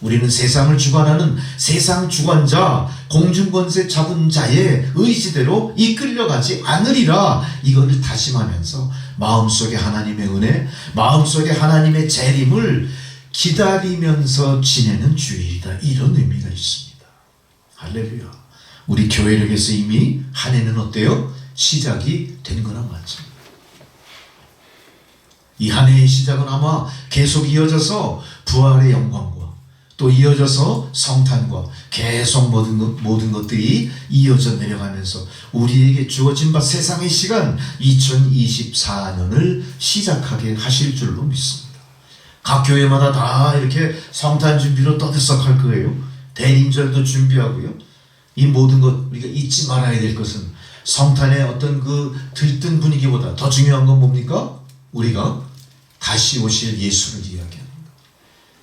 A: 우리는 세상을 주관하는 세상 주관자, 공중권세 잡은 자의 의지대로 이끌려가지 않으리라. 이거를 다짐하면서 마음속에 하나님의 은혜, 마음속에 하나님의 재림을 기다리면서 지내는 주일이다. 이런 의미가 있습니다. 할렐루야. 우리 교회력에서 이미 한 해는 어때요? 시작이 된 거나 마찬가지입니다. 이 한 해의 시작은 아마 계속 이어져서 부활의 영광과 또 이어져서 성탄과 계속 모든 것들이 이어져 내려가면서 우리에게 주어진 바 세상의 시간 2024년을 시작하게 하실 줄로 믿습니다. 각 교회마다 다 이렇게 성탄 준비로 떠들썩할 거예요. 대림절도 준비하고요. 이 모든 것 우리가 잊지 말아야 될 것은 성탄의 어떤 그 들뜬 분위기보다 더 중요한 건 뭡니까? 우리가 다시 오실 예수를 이야기합니다.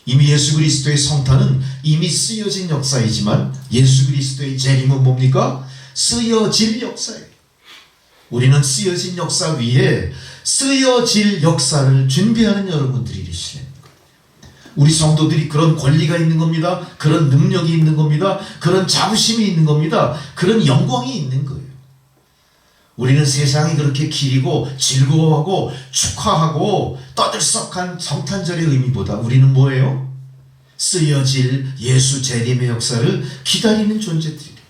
A: 이미 예수 그리스도의 성탄은 이미 쓰여진 역사이지만 예수 그리스도의 재림은 뭡니까? 쓰여질 역사예요. 우리는 쓰여진 역사 위에 쓰여질 역사를 준비하는 여러분들이 되시는 거예요. 우리 성도들이 그런 권리가 있는 겁니다. 그런 능력이 있는 겁니다. 그런 자부심이 있는 겁니다. 그런 영광이 있는 거예요. 우리는 세상이 그렇게 기리고 즐거워하고 축하하고 떠들썩한 성탄절의 의미보다 우리는 뭐예요? 쓰여질 예수 재림의 역사를 기다리는 존재들이에요.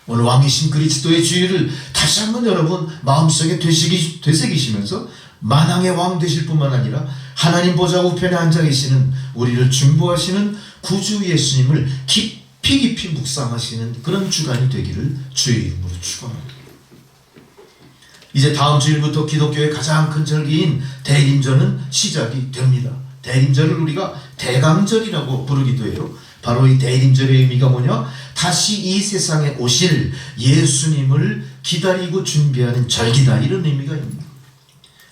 A: 오늘 왕이신 그리스도의 주의를 다시 한번 여러분 마음속에 되새기시면서 만왕의 왕 되실 뿐만 아니라 하나님 보좌 우편에 앉아 계시는 우리를 중보하시는 구주 예수님을 깊이 묵상하시는 그런 주간이 되기를 주의 이름으로 축원합니다. 이제 다음 주일부터 기독교의 가장 큰 절기인 대림절은 시작이 됩니다. 대림절을 우리가 대강절이라고 부르기도 해요. 바로 이 대림절의 의미가 뭐냐? 다시 이 세상에 오실 예수님을 기다리고 준비하는 절기다. 이런 의미가 있습니다.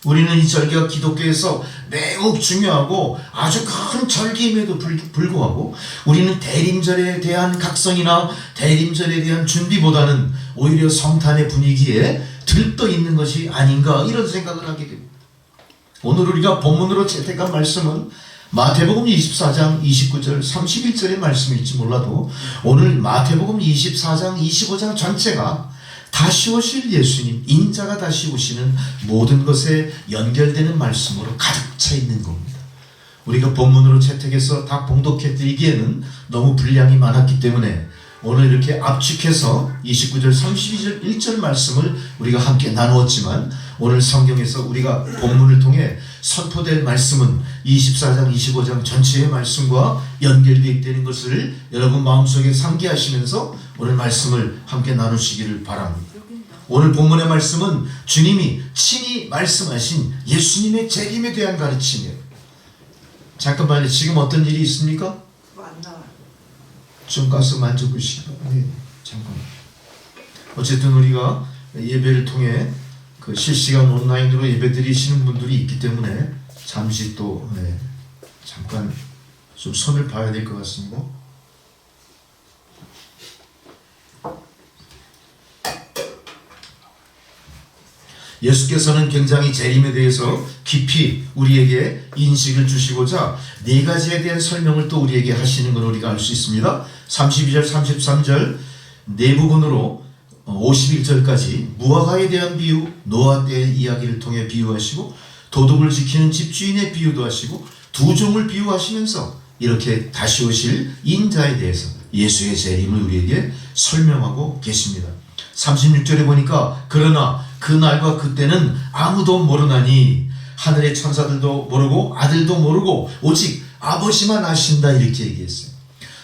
A: 우리는 이 절기가 기독교에서 매우 중요하고 아주 큰 절기임에도 불구하고 우리는 대림절에 대한 각성이나 대림절에 대한 준비보다는 오히려 성탄의 분위기에 들떠 있는 것이 아닌가 이런 생각을 하게 됩니다. 오늘 우리가 본문으로 채택한 말씀은 마태복음 24장 29절 31절의 말씀일지 몰라도 오늘 마태복음 24장 25장 전체가 다시 오실 예수님, 인자가 다시 오시는 모든 것에 연결되는 말씀으로 가득 차 있는 겁니다. 우리가 본문으로 채택해서 다 봉독해드리기에는 너무 분량이 많았기 때문에 오늘 이렇게 압축해서 29절 32절 1절 말씀을 우리가 함께 나누었지만 오늘 성경에서 우리가 본문을 통해 선포될 말씀은 24장 25장 전체의 말씀과 연결되어 있다는 것을 여러분 마음속에 상기하시면서 오늘 말씀을 함께 나누시기를 바랍니다. 오늘 본문의 말씀은 주님이 친히 말씀하신 예수님의 재림에 대한 가르침이에요. 잠깐만요. 지금 어떤 일이 있습니까? 좀 가서 만져보시기 바랍니다. 네, 잠깐. 어쨌든 우리가 예배를 통해 그 실시간 온라인으로 예배 드리시는 분들이 있기 때문에 잠시 또 잠깐 좀 손을 봐야 될 것 같습니다. 예수께서는 굉장히 재림에 대해서 깊이 우리에게 인식을 주시고자 네 가지에 대한 설명을 또 우리에게 하시는 걸 우리가 알 수 있습니다. 32절, 33절 네 부분으로 51절까지 무화과에 대한 비유, 노아 때의 이야기를 통해 비유하시고 도둑을 지키는 집주인의 비유도 하시고 두 종을 비유하시면서 이렇게 다시 오실 인자에 대해서 예수의 재림을 우리에게 설명하고 계십니다. 36절에 보니까 그러나 그날과 그때는 아무도 모르나니 하늘의 천사들도 모르고 아들도 모르고 오직 아버지만 아신다 이렇게 얘기했어요.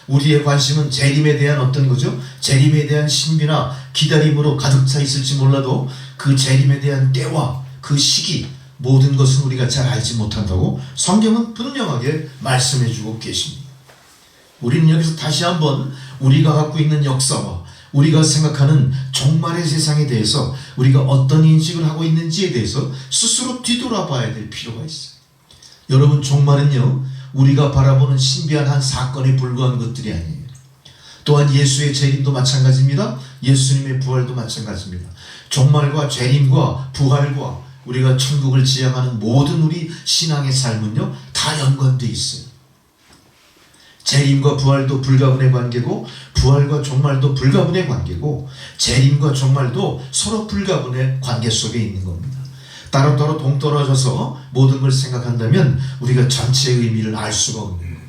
A: 우리의 관심은 재림에 대한 어떤 거죠? 재림에 대한 신비나 기다림으로 가득 차 있을지 몰라도 그 재림에 대한 때와 그 시기 모든 것은 우리가 잘 알지 못한다고 성경은 분명하게 말씀해 주고 계십니다. 우리는 여기서 다시 한번 우리가 갖고 있는 역사와 우리가 생각하는 종말의 세상에 대해서 우리가 어떤 인식을 하고 있는지에 대해서 스스로 뒤돌아봐야 될 필요가 있어요. 여러분, 종말은요 우리가 바라보는 신비한 한 사건에 불과한 것들이 아니에요. 또한 예수의 재림도 마찬가지입니다. 예수님의 부활도 마찬가지입니다. 종말과 재림과 부활과 우리가 천국을 지향하는 모든 우리 신앙의 삶은요 다 연관되어 있어요. 재림과 부활도 불가분의 관계고 부활과 종말도 불가분의 관계고 재림과 종말도 서로 불가분의 관계 속에 있는 겁니다. 따로따로 동떨어져서 모든 걸 생각한다면 우리가 전체의 의미를 알 수가 없는 거예요.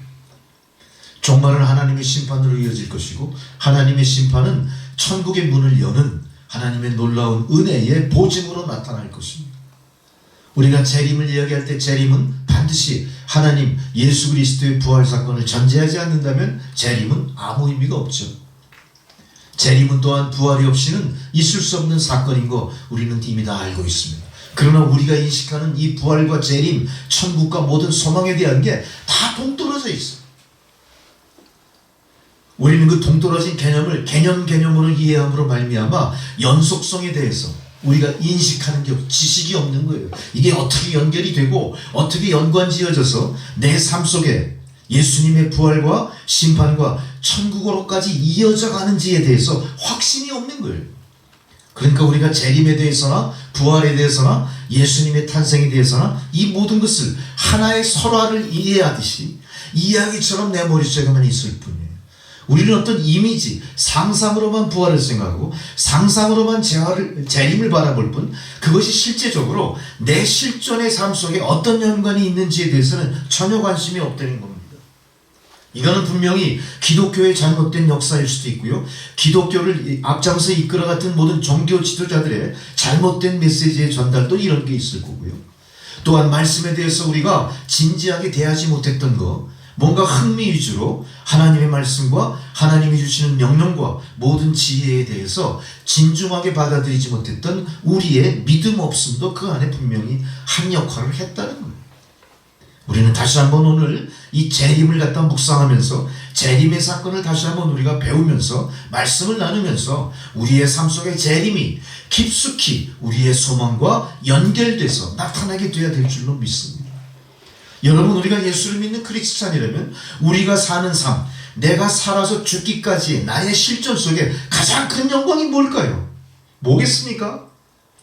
A: 종말은 하나님의 심판으로 이어질 것이고 하나님의 심판은 천국의 문을 여는 하나님의 놀라운 은혜의 보증으로 나타날 것입니다. 우리가 재림을 이야기할 때 재림은 반드시 하나님 예수 그리스도의 부활 사건을 전제하지 않는다면 재림은 아무 의미가 없죠. 재림은 또한 부활이 없이는 있을 수 없는 사건인 거 우리는 이미 다 알고 있습니다. 그러나 우리가 인식하는 이 부활과 재림, 천국과 모든 소망에 대한 게 다 동떨어져 있어요. 우리는 그 동떨어진 개념을 개념으로 이해함으로 말미암아 연속성에 대해서 우리가 인식하는 게 지식이 없는 거예요. 이게 어떻게 연결이 되고 어떻게 연관지어져서 내 삶 속에 예수님의 부활과 심판과 천국으로까지 이어져 가는지에 대해서 확신이 없는 거예요. 그러니까 우리가 재림에 대해서나 부활에 대해서나 예수님의 탄생에 대해서나 이 모든 것을 하나의 설화를 이해하듯이 이야기처럼 내 머릿속에만 있을 뿐이에요. 우리는 어떤 이미지, 상상으로만 부활을 생각하고 상상으로만 재림을 바라볼 뿐 그것이 실제적으로 내 실존의 삶 속에 어떤 연관이 있는지에 대해서는 전혀 관심이 없다는 겁니다. 이거는 분명히 기독교의 잘못된 역사일 수도 있고요. 기독교를 앞장서 이끌어갔던 모든 종교 지도자들의 잘못된 메시지의 전달도 이런 게 있을 거고요. 또한 말씀에 대해서 우리가 진지하게 대하지 못했던 거, 뭔가 흥미 위주로 하나님의 말씀과 하나님이 주시는 명령과 모든 지혜에 대해서 진중하게 받아들이지 못했던 우리의 믿음 없음도 그 안에 분명히 한 역할을 했다는 거예요. 우리는 다시 한번 오늘 이 재림을 갖다 묵상하면서 재림의 사건을 다시 한번 우리가 배우면서 말씀을 나누면서 우리의 삶 속의 재림이 깊숙이 우리의 소망과 연결돼서 나타나게 되어야 될 줄로 믿습니다. 여러분, 우리가 예수를 믿는 크리스찬이라면 우리가 사는 삶, 내가 살아서 죽기까지 나의 실존 속에 가장 큰 영광이 뭘까요? 뭐겠습니까?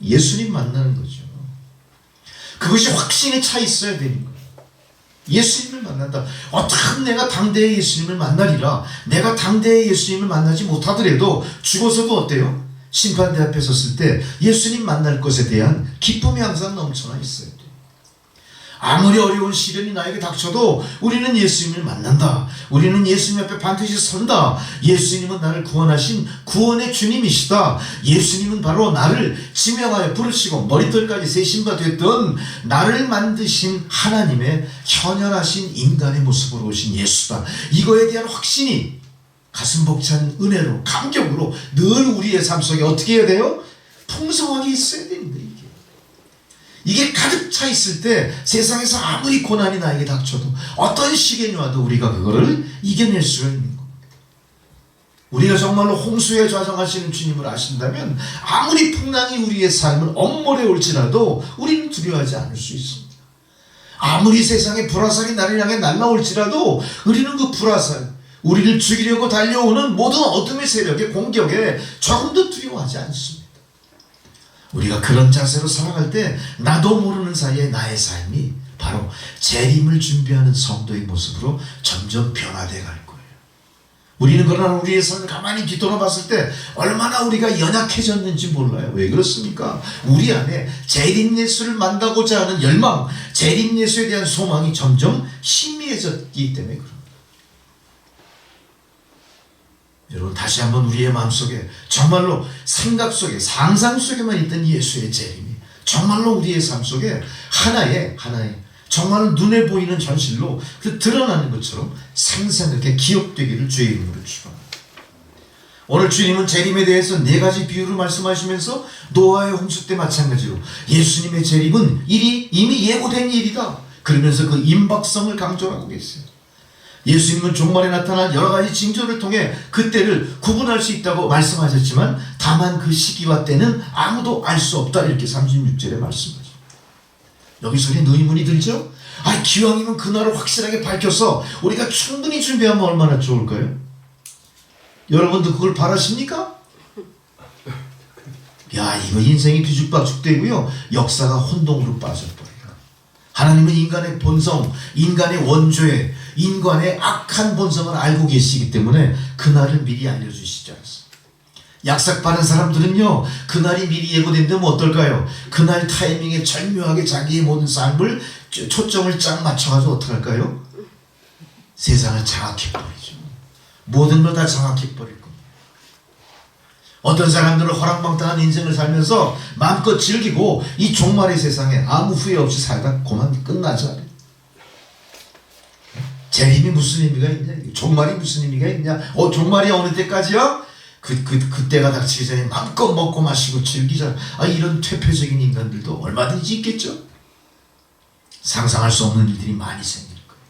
A: 예수님 만나는 거죠. 그것이 확신에 차 있어야 되는 거예요. 예수님을 만난다. 어떻게 내가 당대의 예수님을 만나리라. 내가 당대의 예수님을 만나지 못하더라도 죽어서도 어때요? 심판대 앞에 섰을 때 예수님 만날 것에 대한 기쁨이 항상 넘쳐나 있어요. 아무리 어려운 시련이 나에게 닥쳐도 우리는 예수님을 만난다. 우리는 예수님 앞에 반드시 선다. 예수님은 나를 구원하신 구원의 주님이시다. 예수님은 바로 나를 지명하여 부르시고 머리털까지 세심바 됐던 나를 만드신 하나님의 현현하신 인간의 모습으로 오신 예수다. 이거에 대한 확신이 가슴 벅찬 은혜로 감격으로 늘 우리의 삶 속에 어떻게 해야 돼요? 풍성하게 있어야 됩니다. 이게 가득 차 있을 때 세상에서 아무리 고난이 나에게 닥쳐도 어떤 시련이 와도 우리가 그거를 이겨낼 수가 있는 겁니다. 우리가 정말로 홍수에 좌정하시는 주님을 아신다면 아무리 풍랑이 우리의 삶을 엄몰해 올지라도 우리는 두려워하지 않을 수 있습니다. 아무리 세상의 불화살이 나를 향해 날아올지라도 우리는 그 불화살, 우리를 죽이려고 달려오는 모든 어둠의 세력의 공격에 조금도 두려워하지 않습니다. 우리가 그런 자세로 살아갈 때 나도 모르는 사이에 나의 삶이 바로 재림을 준비하는 성도의 모습으로 점점 변화되어 갈 거예요. 우리는 그러나 우리의 삶을 가만히 뒤돌아봤을 때 얼마나 우리가 연약해졌는지 몰라요. 왜 그렇습니까? 우리 안에 재림 예수를 만나고자 하는 열망, 재림 예수에 대한 소망이 점점 희미해졌기 때문에 그렇습니다. 여러분, 다시 한번 우리의 마음속에 정말로 생각 속에 상상 속에만 있던 예수의 재림이 정말로 우리의 삶 속에 하나의 정말 눈에 보이는 현실로 그 드러나는 것처럼 생생하게 기억되기를 주의 이름으로 축원합니다. 오늘 주님은 재림에 대해서 4가지 비유를 말씀하시면서 노아의 홍수 때 마찬가지로 예수님의 재림은 이미 예고된 일이다 그러면서 그 임박성을 강조하고 계세요. 예수님은 종말에 나타난 여러 가지 징조를 통해 그때를 구분할 수 있다고 말씀하셨지만 다만 그 시기와 때는 아무도 알 수 없다 이렇게 36절에 말씀하십니다. 여기서 의문이 들죠? 기왕이면 그날을 확실하게 밝혀서 우리가 충분히 준비하면 얼마나 좋을까요? 여러분도 그걸 바라십니까? 이거 인생이 뒤죽박죽되고요. 역사가 혼동으로 빠져버려요. 하나님은 인간의 본성, 인간의 원죄, 인간의 악한 본성을 알고 계시기 때문에 그날을 미리 알려주시지 않습니다. 약삭받은 사람들은요, 그날이 미리 예고된다면 어떨까요? 그날 타이밍에 절묘하게 자기의 모든 삶을 초점을 쫙 맞춰가지고 어떡할까요? 세상을 장악해버리죠. 모든 걸 다 장악해버릴 겁니다. 어떤 사람들은 허랑방탕한 인생을 살면서 마음껏 즐기고 이 종말의 세상에 아무 후회 없이 살다 그만 끝나자. 재림이 무슨 의미가 있냐? 종말이 무슨 의미가 있냐? 종말이 어느 때까지야? 그때가 닥치기 전에 마음껏 먹고 마시고 즐기자. 이런 퇴폐적인 인간들도 얼마든지 있겠죠? 상상할 수 없는 일들이 많이 생길 거예요.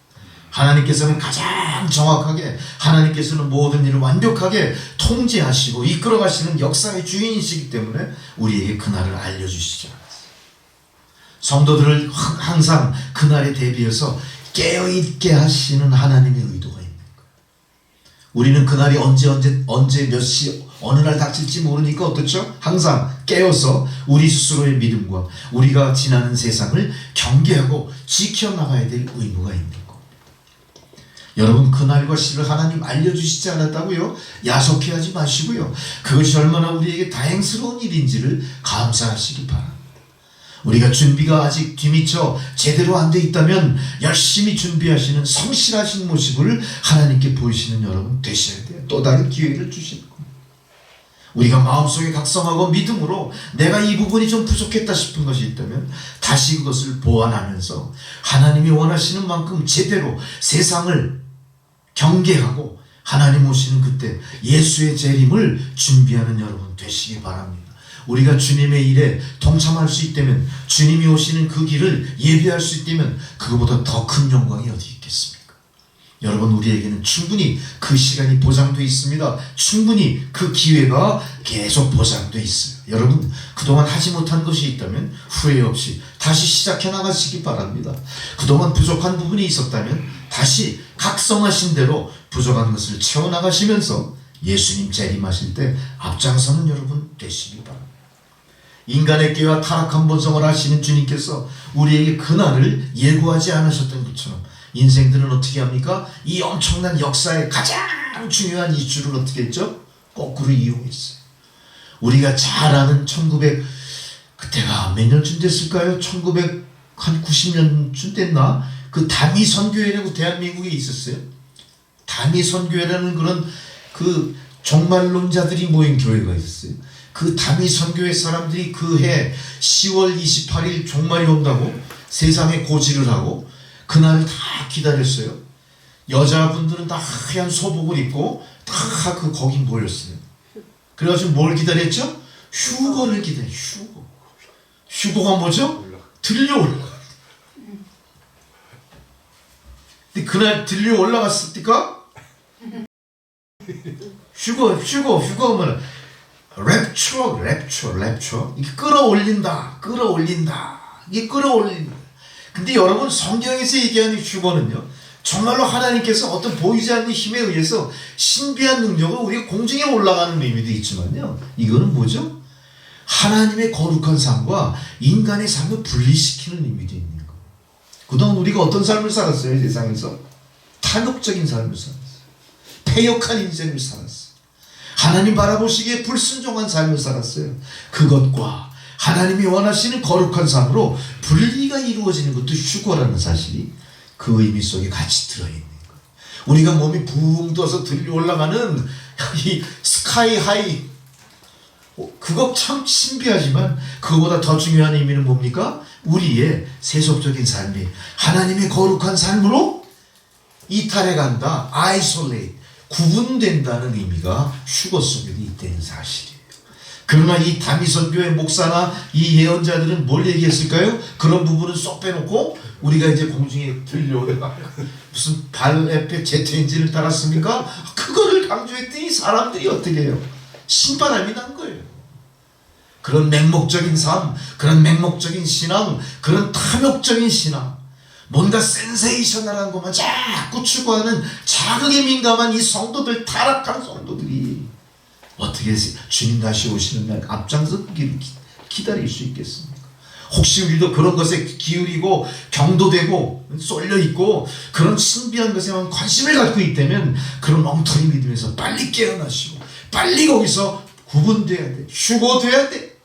A: 하나님께서는 가장 정확하게, 하나님께서는 모든 일을 완벽하게 통제하시고 이끌어가시는 역사의 주인이시기 때문에 우리에게 그날을 알려주시지 않았어요. 성도들을 항상 그날에 대비해서 깨어있게 하시는 하나님의 의도가 있는 거예요. 우리는 그날이 언제 몇 시 어느 날 닥칠지 모르니까 어떻죠? 항상 깨어서 우리 스스로의 믿음과 우리가 지나는 세상을 경계하고 지켜나가야 될 의무가 있는 겁니다. 여러분, 그날과 시를 하나님 알려주시지 않았다고요? 야속해하지 마시고요. 그것이 얼마나 우리에게 다행스러운 일인지를 감사하시기 바랍니다. 우리가 준비가 아직 뒤미쳐 제대로 안 돼 있다면 열심히 준비하시는 성실하신 모습을 하나님께 보이시는 여러분 되셔야 돼요. 또 다른 기회를 주시는 겁니다. 우리가 마음속에 각성하고 믿음으로 내가 이 부분이 좀 부족했다 싶은 것이 있다면 다시 그것을 보완하면서 하나님이 원하시는 만큼 제대로 세상을 경계하고 하나님 오시는 그때 예수의 재림을 준비하는 여러분 되시기 바랍니다. 우리가 주님의 일에 동참할 수 있다면, 주님이 오시는 그 길을 예비할 수 있다면 그거보다 더 큰 영광이 어디 있겠습니까? 여러분, 우리에게는 충분히 그 시간이 보장되어 있습니다. 충분히 그 기회가 계속 보장되어 있어요. 여러분, 그동안 하지 못한 것이 있다면 후회 없이 다시 시작해 나가시기 바랍니다. 그동안 부족한 부분이 있었다면 다시 각성하신 대로 부족한 것을 채워나가시면서 예수님 재림하실 때 앞장서는 여러분 되시기 바랍니다. 인간의 깨와 타락한 본성을 아시는 주님께서 우리에게 그날을 예고하지 않으셨던 것처럼 인생들은 어떻게 합니까? 이 엄청난 역사의 가장 중요한 이슈를 어떻게 했죠? 거꾸로 이용했어요. 우리가 잘 아는 그때가 몇 년쯤 됐을까요? 1990년쯤 됐나? 그 다미 선교회라고 대한민국에 있었어요. 다미 선교회라는 그런 그 종말론자들이 모인 교회가 있었어요. 그 다미 선교회 사람들이 그 해 10월 28일 종말이 온다고 세상에 고지를 하고 그날을 다 기다렸어요. 여자분들은 다 하얀 소복을 입고 다 거기 모였어요. 그래가지고 뭘 기다렸죠? 휴거를 기다려요. 휴거가 뭐죠? 들려 올라가. 근데 그날 들려 올라갔을까? 휴거가 뭐냐? 랩처. 이게 끌어올린다. 이게 끌어올린다. 근데 여러분, 성경에서 얘기하는 휴거는요, 정말로 하나님께서 어떤 보이지 않는 힘에 의해서 신비한 능력으로 우리가 공중에 올라가는 의미도 있지만요, 이거는 뭐죠? 하나님의 거룩한 삶과 인간의 삶을 분리시키는 의미도 있는 거예요. 그동안 우리가 어떤 삶을 살았어요? 세상에서 탐욕적인 삶을 살았어요. 패역한 인생을 살았어요. 하나님 바라보시기에 불순종한 삶을 살았어요. 그것과 하나님이 원하시는 거룩한 삶으로 분리가 이루어지는 것도 휴거라는 사실이 그 의미 속에 같이 들어있는 거예요. 우리가 몸이 붕 떠서 들려 올라가는 이 스카이 하이, 그거 참 신비하지만 그거보다 더 중요한 의미는 뭡니까? 우리의 세속적인 삶이 하나님의 거룩한 삶으로 이탈해 간다. 아이솔레이트, 구분된다는 의미가 휴거 속에도 있다는 사실이에요. 그러나 이 다미선교회 목사나 이 예언자들은 뭘 얘기했을까요? 그런 부분은 쏙 빼놓고 우리가 이제 공중에 들려오다가 무슨 발 옆에 제트 엔진을 달았습니까? 그거를 강조했더니 사람들이 어떻게 해요? 신바람이 난 거예요. 그런 맹목적인 삶, 그런 맹목적인 신앙, 그런 탐욕적인 신앙, 뭔가 센세이셔널한 것만 자꾸 추구하는 자극에 민감한 이 성도들, 타락한 성도들이 어떻게 주님 다시 오시는 날 앞장서 그 길을 기다릴 수 있겠습니까? 혹시 우리도 그런 것에 기울이고 경도되고 쏠려있고 그런 신비한 것에만 관심을 갖고 있다면 그런 엉터리 믿음에서 빨리 깨어나시고 빨리 거기서 구분돼야 돼. 휴고돼야 돼.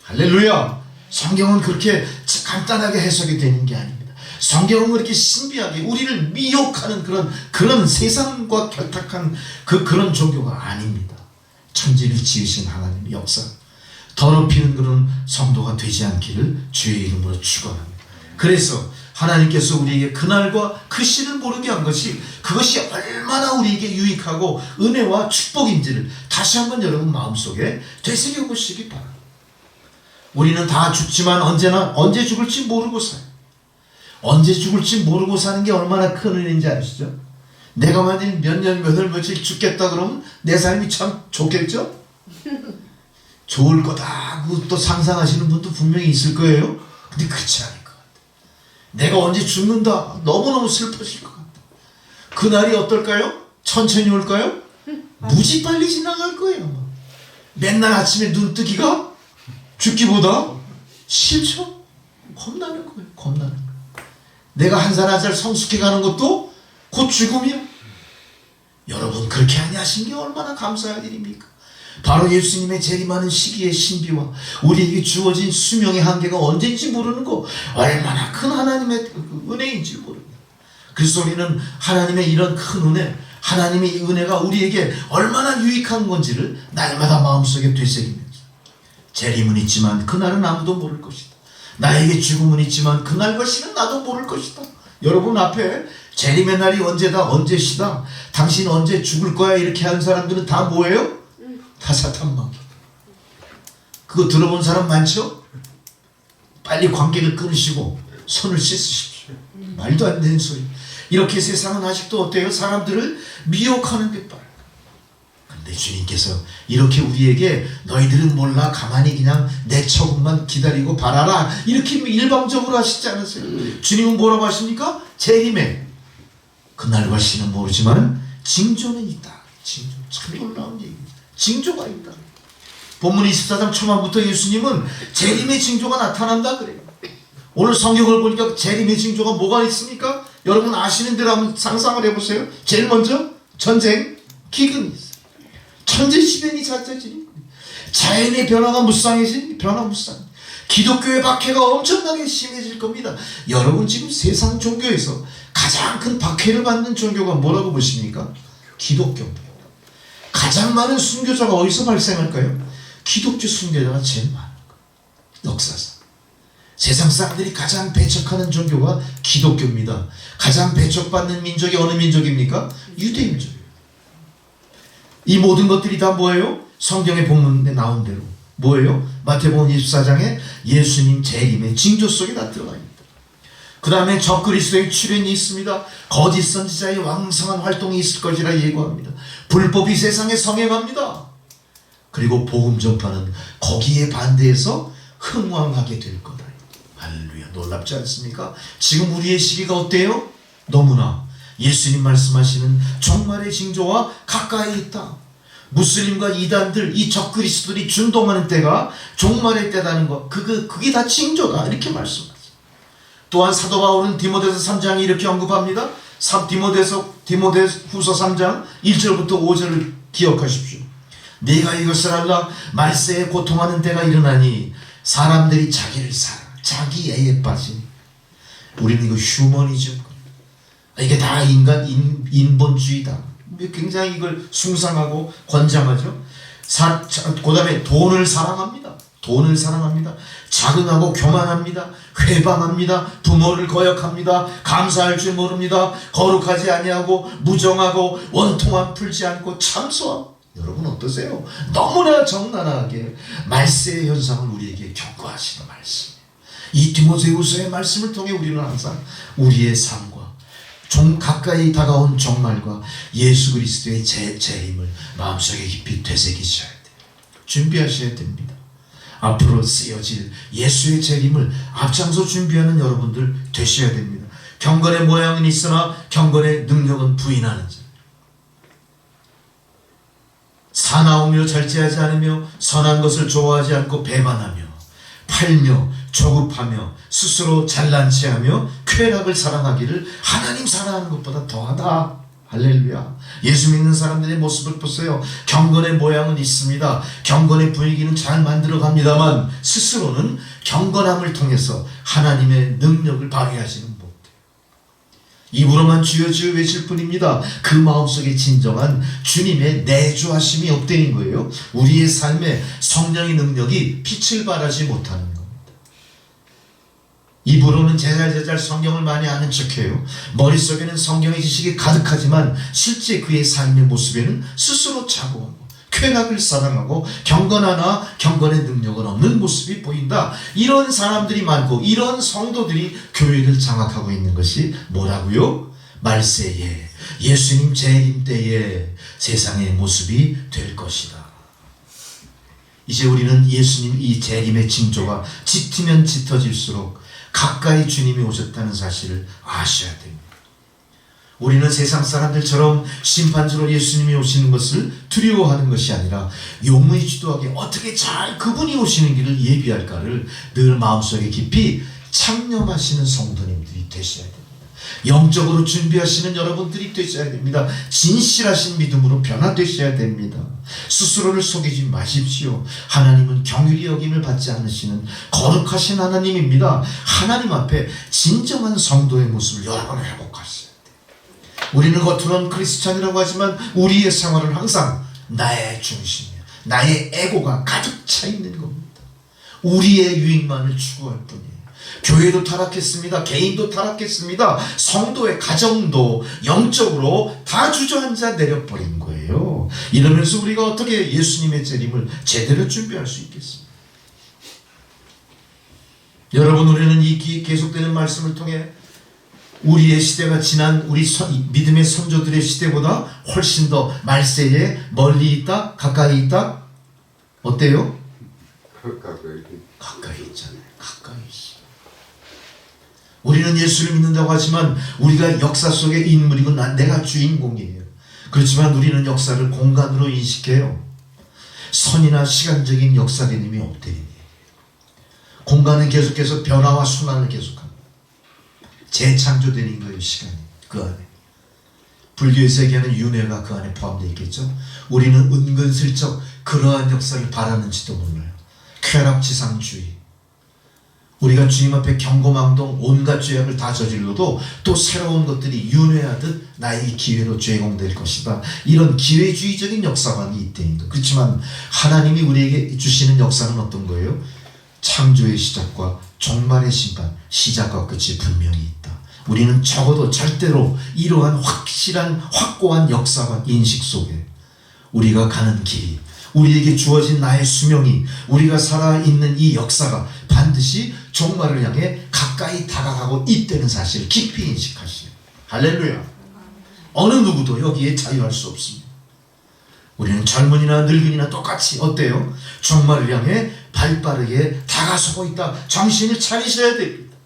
A: 할렐루야. 성경은 그렇게 간단하게 해석이 되는 게 아닙니다. 성경은 그렇게 신비하게 우리를 미혹하는 그런 세상과 결탁한 그런 종교가 아닙니다. 천지를 지으신 하나님의 역사, 더럽히는 그런 성도가 되지 않기를 주의 이름으로 축원합니다. 그래서 하나님께서 우리에게 그날과 그 시를 모르게 한 것이 그것이 얼마나 우리에게 유익하고 은혜와 축복인지를 다시 한번 여러분 마음속에 되새겨 보시기 바랍니다. 우리는 다 죽지만 언제 죽을지 모르고 살아요. 언제 죽을지 모르고 사는 게 얼마나 큰 은혜인지 아시죠? 내가 만약 몇 년, 몇 월, 며칠 죽겠다 그러면 내 삶이 참 좋겠죠? 좋을 거다 또 상상하시는 분도 분명히 있을 거예요. 근데 그렇지 않을 것 같아요. 내가 언제 죽는다 너무너무 슬퍼질 것 같아요. 그날이 어떨까요? 천천히 올까요? 무지 빨리 지나갈 거예요. 맨날 아침에 눈 뜨기가 죽기보다 싫죠? 겁나는 거예요. 겁나는 거예요. 내가 한 살 한 살 성숙해가는 것도 곧 죽음이요. 여러분 그렇게 아니하신 게 얼마나 감사할 일입니까? 바로 예수님의 재림하는 시기의 신비와 우리에게 주어진 수명의 한계가 언제인지 모르는 거 얼마나 큰 하나님의 은혜인지 모릅니다. 그래서 우리는 하나님의 이런 큰 은혜, 하나님의 이 은혜가 우리에게 얼마나 유익한 건지를 날마다 마음속에 되새기면서 재림은 있지만 그날은 아무도 모를 것이다. 나에게 죽음은 있지만 그날과 시는 나도 모를 것이다. 여러분 앞에 재림의 날이 언제다, 언제 시다, 당신 언제 죽을 거야 이렇게 하는 사람들은 다 뭐예요? 다 사탄마귀. 그거 들어본 사람 많죠? 빨리 관계를 끊으시고 손을 씻으십시오. 말도 안 되는 소리. 이렇게 세상은 아직도 어때요? 사람들을 미혹하는 게 빠르다. 근데 주님께서 이렇게 우리에게 너희들은 몰라 가만히 그냥 내 처분만 기다리고 바라라 이렇게 일방적으로 하시지 않으세요. 주님은 뭐라고 하십니까? 재림에 그날과 시는 모르지만 징조는 있다. 징조. 참 놀라운 얘기입니다. 징조가 있다. 본문 24장 초반부터 예수님은 재림의 징조가 나타난다 그래요. 오늘 성경을 보니까 재림의 징조가 뭐가 있습니까? 여러분 아시는 대로 한번 상상을 해보세요. 제일 먼저 전쟁, 기근이 있어요. 천재지변이 잦아지는 거예요. 자연의 변화가 무쌍해진 변화무쌍. 기독교의 박해가 엄청나게 심해질 겁니다. 여러분 지금 세상 종교에서 가장 큰 박해를 받는 종교가 뭐라고 보십니까? 기독교입니다. 가장 많은 순교자가 어디서 발생할까요? 기독교 순교자가 제일 많은 거예요. 역사상. 세상 사람들이 가장 배척하는 종교가 기독교입니다. 가장 배척받는 민족이 어느 민족입니까? 유대인족이에요. 이 모든 것들이 다 뭐예요? 성경의 본문에 나온 대로 뭐예요? 마태복음 24장에 예수님 재림의 징조 속에 다 들어가 있다. 그 다음에 적그리스도의 출현이 있습니다. 거짓 선지자의 왕성한 활동이 있을 것이라 예고합니다. 불법이 세상에 성행합니다. 그리고 복음 전파는 거기에 반대해서 흥왕하게 될 거다. 할렐루야. 놀랍지 않습니까? 지금 우리의 시기가 어때요? 너무나 예수님 말씀하시는 종말의 징조와 가까이 있다. 무슬림과 이단들, 이 적그리스도들이 준동하는 때가 종말의 때라는 것, 그게 다 징조다 이렇게 말씀하세요. 또한 사도 바울은 디모데서 3장에 이렇게 언급합니다. 디모데후서 3장 1절부터 5절을 기억하십시오. 네가 이것을 알라. 말세에 고통하는 때가 일어나니 사람들이 자기를 사랑하 자기 애에 빠지니. 우리는 이거 휴머니즘, 이게 다 인본주의다. 굉장히 이걸 숭상하고 권장하죠. 그 다음에 돈을 사랑합니다. 돈을 사랑합니다. 자긍하고 교만합니다. 회방합니다. 부모를 거역합니다. 감사할 줄 모릅니다. 거룩하지 아니하고 무정하고 원통함 풀지 않고 참소함. 여러분 어떠세요? 너무나 적나라하게 말세의 현상을 우리에게 경고하시는 말씀. 이 디모데후서의 말씀을 통해 우리는 항상 우리의 삶과 좀 가까이 다가온 종말과 예수 그리스도의 재림을 마음속에 깊이 되새기셔야 돼요. 준비하셔야 됩니다. 앞으로 쓰여질 예수의 재림을 앞장서 준비하는 여러분들 되셔야 됩니다. 경건의 모양은 있으나 경건의 능력은 부인하는 자. 사나우며 절제하지 않으며 선한 것을 좋아하지 않고 배반하며 팔며 조급하며 스스로 잘난 체하며 쾌락을 사랑하기를 하나님 사랑하는 것보다 더하다. 할렐루야. 예수 믿는 사람들의 모습을 보세요. 경건의 모양은 있습니다. 경건의 분위기는 잘 만들어 갑니다만 스스로는 경건함을 통해서 하나님의 능력을 발휘하지는 못해요. 입으로만 주여 주여 외칠 뿐입니다. 그 마음속에 진정한 주님의 내주하심이 없다는 거예요. 우리의 삶에 성령의 능력이 빛을 발하지 못하는 겁니다. 입으로는 제잘제잘 성경을 많이 아는 척해요. 머릿속에는 성경의 지식이 가득하지만 실제 그의 삶의 모습에는 스스로 자고하고 쾌락을 사랑하고 경건하나 경건의 능력은 없는 모습이 보인다. 이런 사람들이 많고 이런 성도들이 교회를 장악하고 있는 것이 뭐라고요? 말세에 예수님 재림 때에 세상의 모습이 될 것이다. 이제 우리는 예수님 이 재림의 징조가 짙으면 짙어질수록 가까이 주님이 오셨다는 사실을 아셔야 됩니다. 우리는 세상 사람들처럼 심판주로 예수님이 오시는 것을 두려워하는 것이 아니라 용의주도하게 어떻게 잘 그분이 오시는 길을 예비할까를 늘 마음속에 깊이 창념하시는 성도님들이 되셔야 됩니다. 영적으로 준비하시는 여러분들이 되셔야 됩니다. 진실하신 믿음으로 변화되셔야 됩니다. 스스로를 속이지 마십시오. 하나님은 경휼히 여김을 받지 않으시는 거룩하신 하나님입니다. 하나님 앞에 진정한 성도의 모습을 여러분 회복하셔야 돼요. 우리는 겉으로는 크리스찬이라고 하지만 우리의 생활은 항상 나의 중심이에요. 나의 에고가 가득 차 있는 겁니다. 우리의 유익만을 추구할 뿐이에요. 교회도 타락했습니다. 개인도 타락했습니다. 성도의 가정도 영적으로 다 주저앉아 내려버린 거예요. 이러면서 우리가 어떻게 예수님의 재림을 제대로 준비할 수 있겠습니까? 여러분, 우리는 이 계속되는 말씀을 통해 우리의 시대가 지난 우리 믿음의 선조들의 시대보다 훨씬 더 말세에 멀리 있다? 가까이 있다? 어때요? 가까이 있잖아요. 가까이 있어. 우리는 예수를 믿는다고 하지만 우리가 역사 속의 인물이고 내가 주인공이에요. 그렇지만 우리는 역사를 공간으로 인식해요. 선이나 시간적인 역사 개념이 없대요. 공간은 계속해서 변화와 순환을 계속합니다. 재창조되는 거예요. 시간이 그 안에. 불교에서 얘기하는 윤회가 그 안에 포함되어 있겠죠. 우리는 은근슬쩍 그러한 역사를 바라는지도 몰라요. 쾌락지상주의. 우리가 주님 앞에 경고망동 온갖 죄악을 다 저질러도 또 새로운 것들이 윤회하듯 나의 기회로 제공될 것이다. 이런 기회주의적인 역사관이 있다는 것. 그렇지만 하나님이 우리에게 주시는 역사는 어떤 거예요? 창조의 시작과 종말의 심판, 시작과 끝이 분명히 있다. 우리는 적어도 절대로 이러한 확실한 확고한 역사와 인식 속에 우리가 가는 길이, 우리에게 주어진 나의 수명이, 우리가 살아있는 이 역사가 반드시 종말을 향해 가까이 다가가고 있다는 사실을 깊이 인식하시오. 할렐루야. 어느 누구도 여기에 자유할 수 없습니다. 우리는 젊은이나 늙은이나 똑같이 어때요? 종말을 향해 발빠르게 다가서고 있다. 정신을 차리셔야 됩니다.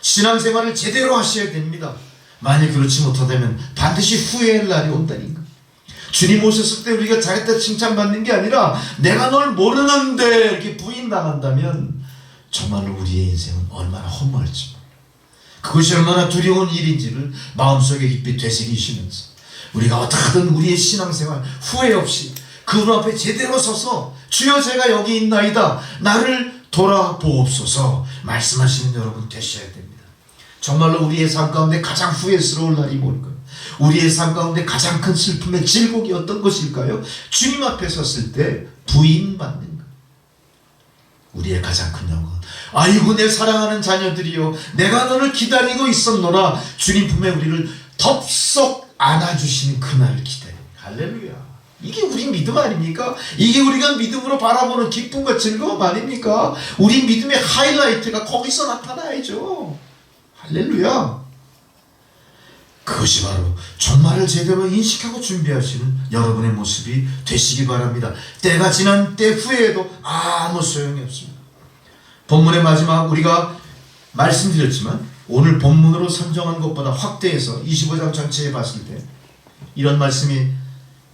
A: 신앙생활을 제대로 하셔야 됩니다. 만일 그렇지 못하다면 반드시 후회할 날이 온다는 거. 주님 오셨을 때 우리가 잘했다 칭찬받는 게 아니라 내가 널 모르는데 이렇게 부인당한다면 정말로 우리의 인생은 얼마나 허무할지, 그것이 얼마나 두려운 일인지를 마음속에 깊이 되새기시면서 우리가 어떻게든 우리의 신앙생활 후회 없이 그분 앞에 제대로 서서 주여 제가 여기 있나이다, 나를 돌아보옵소서 말씀하시는 여러분 되셔야 됩니다. 정말로 우리의 삶 가운데 가장 후회스러울 날이 뭘까요? 우리의 삶 가운데 가장 큰 슬픔의 질곡이 어떤 것일까요? 주님 앞에 섰을 때 부인받는 것. 우리의 가장 큰 영광. 아이고 내 사랑하는 자녀들이여, 내가 너를 기다리고 있었노라. 주님 품에 우리를 덥석 안아주시는 그날을 기다려. 할렐루야. 이게 우리 믿음 아닙니까? 이게 우리가 믿음으로 바라보는 기쁨과 즐거움 아닙니까? 우리 믿음의 하이라이트가 거기서 나타나야죠. 할렐루야. 그것이 바로 종말을 제대로 인식하고 준비하시는 여러분의 모습이 되시기 바랍니다. 때가 지난 때 후에도 아무 소용이 없습니다. 본문의 마지막 우리가 말씀드렸지만 오늘 본문으로 선정한 것보다 확대해서 25장 전체에 봤을 때 이런 말씀이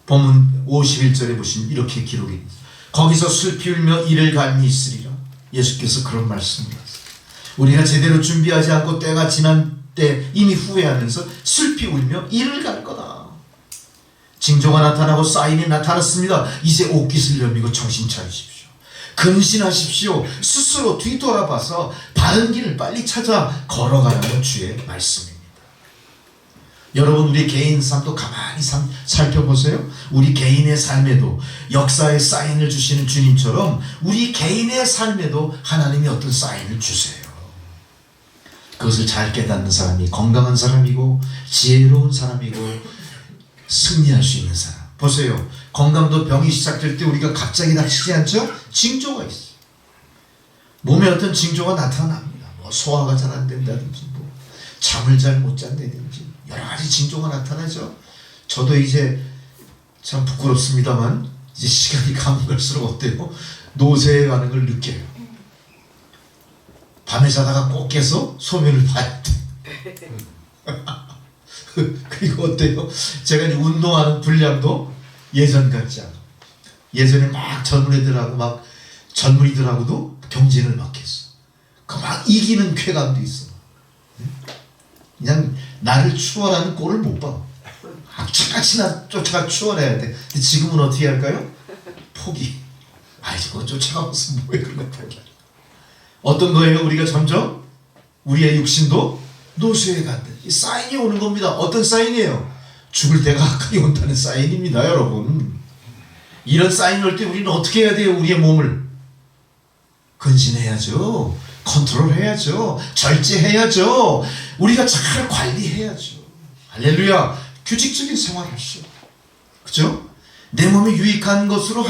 A: 본문 51절에 보시면 이렇게 기록이 있습니다. 거기서 슬피 울며 이를 갈미 있으리라. 예수께서 그런 말씀을 하셨어요. 우리가 제대로 준비하지 않고 때가 지난 때 이미 후회하면서 슬피 울며 이를 갈 거다. 징조가 나타나고 사인이 나타났습니다. 이제 옷깃을 여미고 정신 차리십시오. 근신하십시오. 스스로 뒤돌아봐서 바른 길을 빨리 찾아 걸어가라는 주의 말씀입니다. 여러분 우리 개인 삶도 가만히 살펴보세요. 우리 개인의 삶에도 역사의 사인을 주시는 주님처럼 우리 개인의 삶에도 하나님이 어떤 사인을 주세요. 그것을 잘 깨닫는 사람이 건강한 사람이고 지혜로운 사람이고 승리할 수 있는 사람. 보세요. 건강도 병이 시작될 때 우리가 갑자기 다치지 않죠? 징조가 있어요. 몸에 어떤 징조가 나타납니다. 뭐 소화가 잘 안 된다든지 뭐 잠을 잘 못 잔다든지 여러 가지 징조가 나타나죠. 저도 이제 참 부끄럽습니다만 이제 시간이 가면 갈수록 어때요? 노쇠해 가는 걸 느껴요. 밤에 자다가 꼭 깨서 소변을 봐야 돼. 그리고 어때요? 제가 이제 운동하는 분량도 예전 같지 않아. 예전에 막 젊은이들하고도 경쟁을 막 했어. 그 막 이기는 쾌감도 있어. 그냥 나를 추월하는 꼴을 못 봐. 악착같이 나 쫓아가 추월해야 돼. 근데 지금은 어떻게 할까요? 포기. 아이 저거 쫓아가면서 뭐해 그런 거 포기. 어떤 거예요? 우리가 점점 우리의 육신도 노쇠해 간다. 이 사인이 오는 겁니다. 어떤 사인이에요? 죽을 때가 가까이 온다는 사인입니다, 여러분. 이런 사인이 올 때 우리는 어떻게 해야 돼요? 우리의 몸을 근신해야죠. 컨트롤해야죠. 절제해야죠. 우리가 잘 관리해야죠. 할렐루야. 규칙적인 생활하시오. 그죠? 내 몸에 유익한 것으로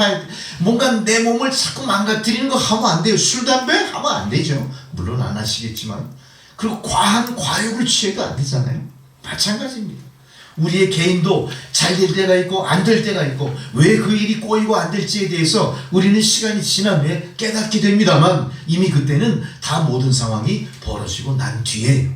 A: 뭔가 내 몸을 자꾸 망가뜨리는 거 하면 안 돼요. 술, 담배 하면 안 되죠. 물론 안 하시겠지만. 그리고 과한 과욕을 취해도 안 되잖아요. 마찬가지입니다. 우리의 개인도 잘 될 때가 있고 안 될 때가 있고 왜 그 일이 꼬이고 안 될지에 대해서 우리는 시간이 지난 후에 깨닫게 됩니다만 이미 그때는 다 모든 상황이 벌어지고 난 뒤에요.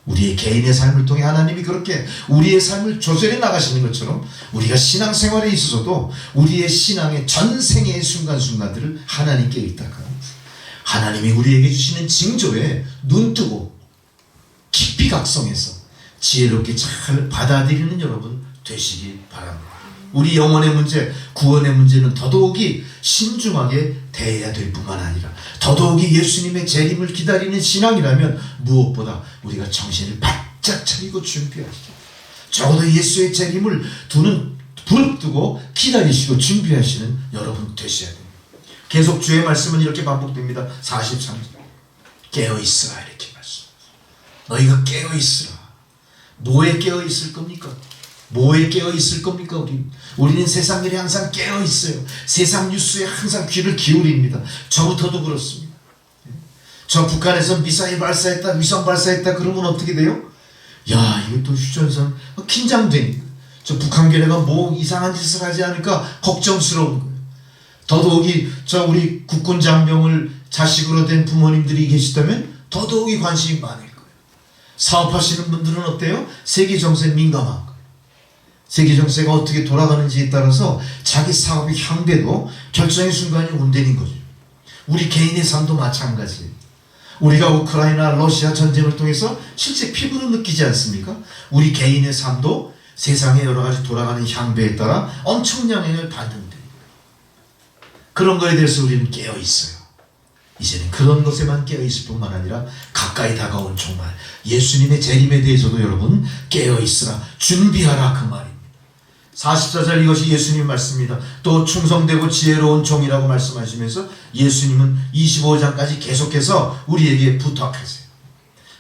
A: 우리의 개인의 삶을 통해 하나님이 그렇게 우리의 삶을 조절해 나가시는 것처럼 우리가 신앙생활에 있어서도 우리의 신앙의 전생의 순간순간들을 하나님께 의탁하고 하나님이 우리에게 주시는 징조에 눈뜨고 깊이 각성해서 지혜롭게 잘 받아들이는 여러분 되시기 바랍니다. 우리 영혼의 문제, 구원의 문제는 더더욱이 신중하게 대해야 될 뿐만 아니라 더더욱이 예수님의 재림을 기다리는 신앙이라면 무엇보다 우리가 정신을 바짝 차리고 준비하시죠. 적어도 예수의 재림을 두는 부릅뜨고 기다리시고 준비하시는 여러분 되셔야 됩니다. 계속 주의 말씀은 이렇게 반복됩니다. 43절 깨어있으라 이렇게 말씀. 너희가 깨어있으라. 뭐에 깨어있을 겁니까? 뭐에 깨어있을 겁니까? 우리는 세상 일에 항상 깨어있어요. 세상 뉴스에 항상 귀를 기울입니다. 저부터도 그렇습니다. 저 북한에서 미사일 발사했다, 위성 발사했다 그러면 어떻게 돼요? 야, 이거 또 휴전선 긴장됩니다. 저 북한계례가 뭐 이상한 짓을 하지 않을까 걱정스러운 거예요. 더더욱이 저 우리 국군 장병을 자식으로 된 부모님들이 계시다면 더더욱이 관심이 많을 거예요. 사업하시는 분들은 어때요? 세계 정세에 민감한 거예요. 세계 정세가 어떻게 돌아가는지에 따라서 자기 사업의 향배도 결정의 순간이 온다는 거죠. 우리 개인의 삶도 마찬가지예요. 우리가 우크라이나 러시아 전쟁을 통해서 실제 피부로 느끼지 않습니까? 우리 개인의 삶도 세상의 여러 가지 돌아가는 향배에 따라 엄청난 영향을 받는데 그런 거에 대해서 우리는 깨어 있어요. 이제는 그런 것에만 깨어 있을 뿐만 아니라 가까이 다가온 종말 예수님의 재림에 대해서도 여러분 깨어 있으라 준비하라 그 말입니다. 44절 이것이 예수님 말씀입니다. 또 충성되고 지혜로운 종이라고 말씀하시면서 예수님은 25장까지 계속해서 우리에게 부탁하세요.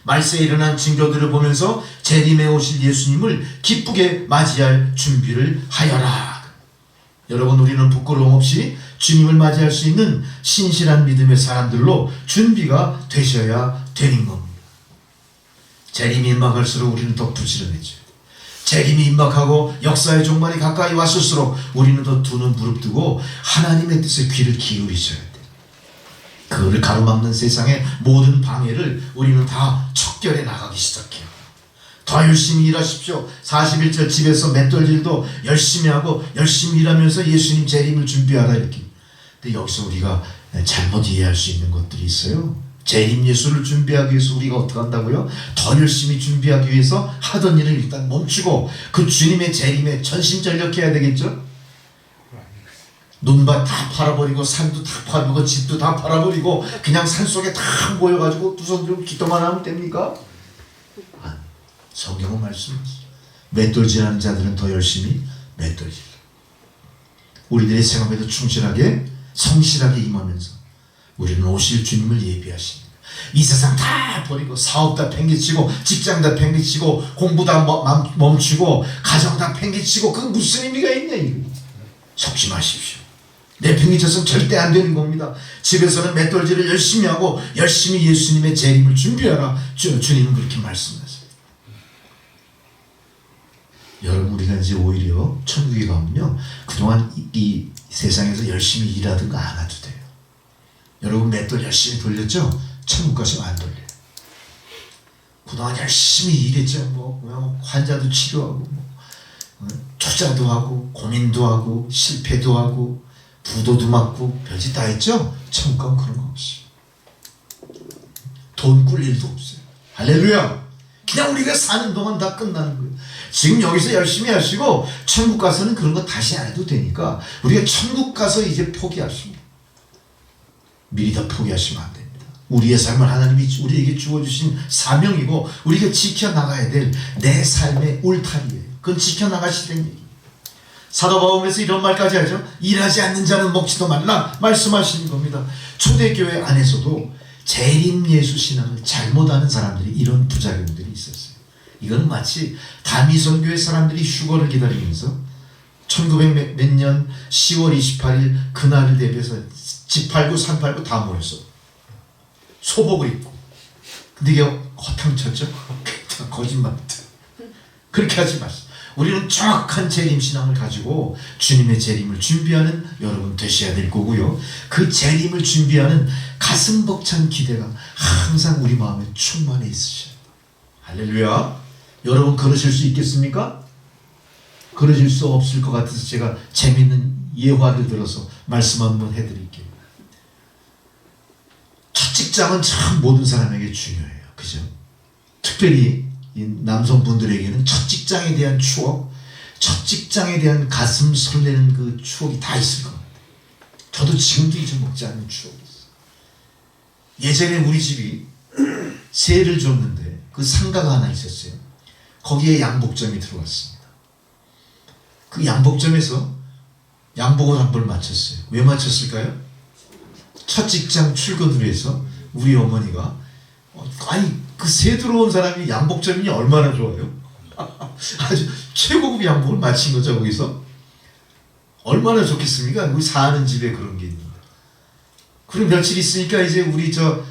A: 말세에 일어난 징조들을 보면서 재림에 오실 예수님을 기쁘게 맞이할 준비를 하여라. 여러분, 우리는 부끄러움 없이 주님을 맞이할 수 있는 신실한 믿음의 사람들로 준비가 되셔야 되는 겁니다. 재림이 임박할수록 우리는 더 부지런해져요. 재림이 임박하고 역사의 종말이 가까이 왔을수록 우리는 더 두 눈 부릅뜨고 하나님의 뜻에 귀를 기울이셔야 돼요. 그를 가로막는 세상의 모든 방해를 우리는 다 척결해 나가기 시작해요. 더 열심히 일하십시오. 41절 집에서 맷돌질도 열심히 하고 열심히 일하면서 예수님 재림을 준비하라 이렇게. 근데 여기서 우리가 잘못 이해할 수 있는 것들이 있어요. 재림 예수를 준비하기 위해서 우리가 어떻게 한다고요? 더 열심히 준비하기 위해서 하던 일을 일단 멈추고 그 주님의 재림에 전심전력해야 되겠죠? 논밭 다 팔아버리고 산도 다 팔아버리고 집도 다 팔아버리고 그냥 산속에 다 모여가지고 두 손 들고 기도만 하면 됩니까? 성경은 말씀하시죠. 맷돌질하는 자들은 더 열심히 맷돌질. 우리들의 생업에도 충실하게 성실하게 임하면서 우리는 오실 주님을 예비하십니다. 이 세상 다 버리고 사업 다 팽개치고 직장 다 팽개치고 공부 다 멈추고 가정 다 팽개치고 그건 무슨 의미가 있냐 이거. 속지 마십시오. 내팽개쳐서는 절대 안 되는 겁니다. 집에서는 맷돌질을 열심히 하고 열심히 예수님의 재림을 준비하라. 주님은 그렇게 말씀하세요. 여러분, 우리가 이제 오히려 천국에 가면요 그동안 이 세상에서 열심히 일하던 거 안 해도 돼요. 여러분 맷돌 열심히 돌렸죠? 천국 가시면 안 돌려요. 그동안 열심히 일했죠. 뭐 환자도 치료하고 투자도 하고 고민도 하고 실패도 하고 부도도 맞고 별짓 다 했죠? 천국 가면 그런 거 없어요. 돈 꿀 일도 없어요. 할렐루야. 그냥 우리가 사는 동안 다 끝나는 거예요. 지금 여기서 열심히 하시고 천국 가서는 그런 거 다시 안 해도 되니까 우리가 천국 가서 이제 포기하십니다. 미리 다 포기하시면 안 됩니다. 우리의 삶을 하나님이 우리에게 주어주신 사명이고 우리가 지켜나가야 될 내 삶의 울타리예요. 그건 지켜나가시는 얘기. 사도 바울에서 이런 말까지 하죠. 일하지 않는 자는 먹지도 말라 말씀하시는 겁니다. 초대교회 안에서도 재림 예수 신앙을 잘못하는 사람들이 이런 부작용들이 있었어요. 이건 마치 다미선교회 사람들이 휴거를 기다리면서 1900 몇 년 10월 28일 그날을 대비해서 집 팔고 산 팔고 다 모였어. 소복을 입고. 근데 이게 허탕쳤죠? 거짓말. 그렇게 하지 마세요. 우리는 정확한 재림신앙을 가지고 주님의 재림을 준비하는 여러분 되셔야 될 거고요. 그 재림을 준비하는 가슴 벅찬 기대가 항상 우리 마음에 충만해 있으셔요. 할렐루야. 여러분 그러실 수 있겠습니까? 그러실 수 없을 것 같아서 제가 재밌는 예화를 들어서 말씀 한번 해드릴게요. 첫 직장은 참 모든 사람에게 중요해요. 그죠? 특별히 이 남성분들에게는 첫 직장에 대한 추억, 첫 직장에 대한 가슴 설레는 그 추억이 다 있을 것 같아요. 저도 지금도 잊어먹지 않는 추억이 있어요. 예전에 우리 집이 세를 줬는데 그 상가가 하나 있었어요. 거기에 양복점이 들어왔습니다. 그 양복점에서 양복을 한 벌 맞췄어요. 왜 맞췄을까요? 첫 직장 출근을 위해서 우리 어머니가 아니 그 새 들어온 사람이 양복점이니 얼마나 좋아요. 아주 최고급 양복을 맞힌 거죠. 거기서 얼마나 좋겠습니까? 우리 사는 집에 그런 게 있는데. 그럼 며칠 있으니까 이제 우리 저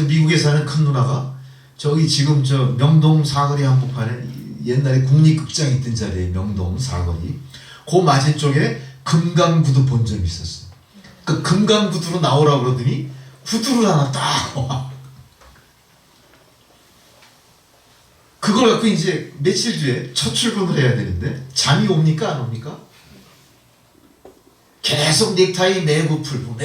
A: 미국에 사는 큰 누나가 저기 지금 저 명동 사거리 한복판에 옛날에 국립극장 있던 자리에 명동 사거리 그 맞은쪽에 금강구두 본점이 있었어요. 그 금강구두로 나오라고 그러더니 구두를 하나 딱 와. 그걸 갖고 이제 며칠 뒤에 첫 출근을 해야 되는데 잠이 옵니까 안 옵니까? 계속 넥타이 매고 풀고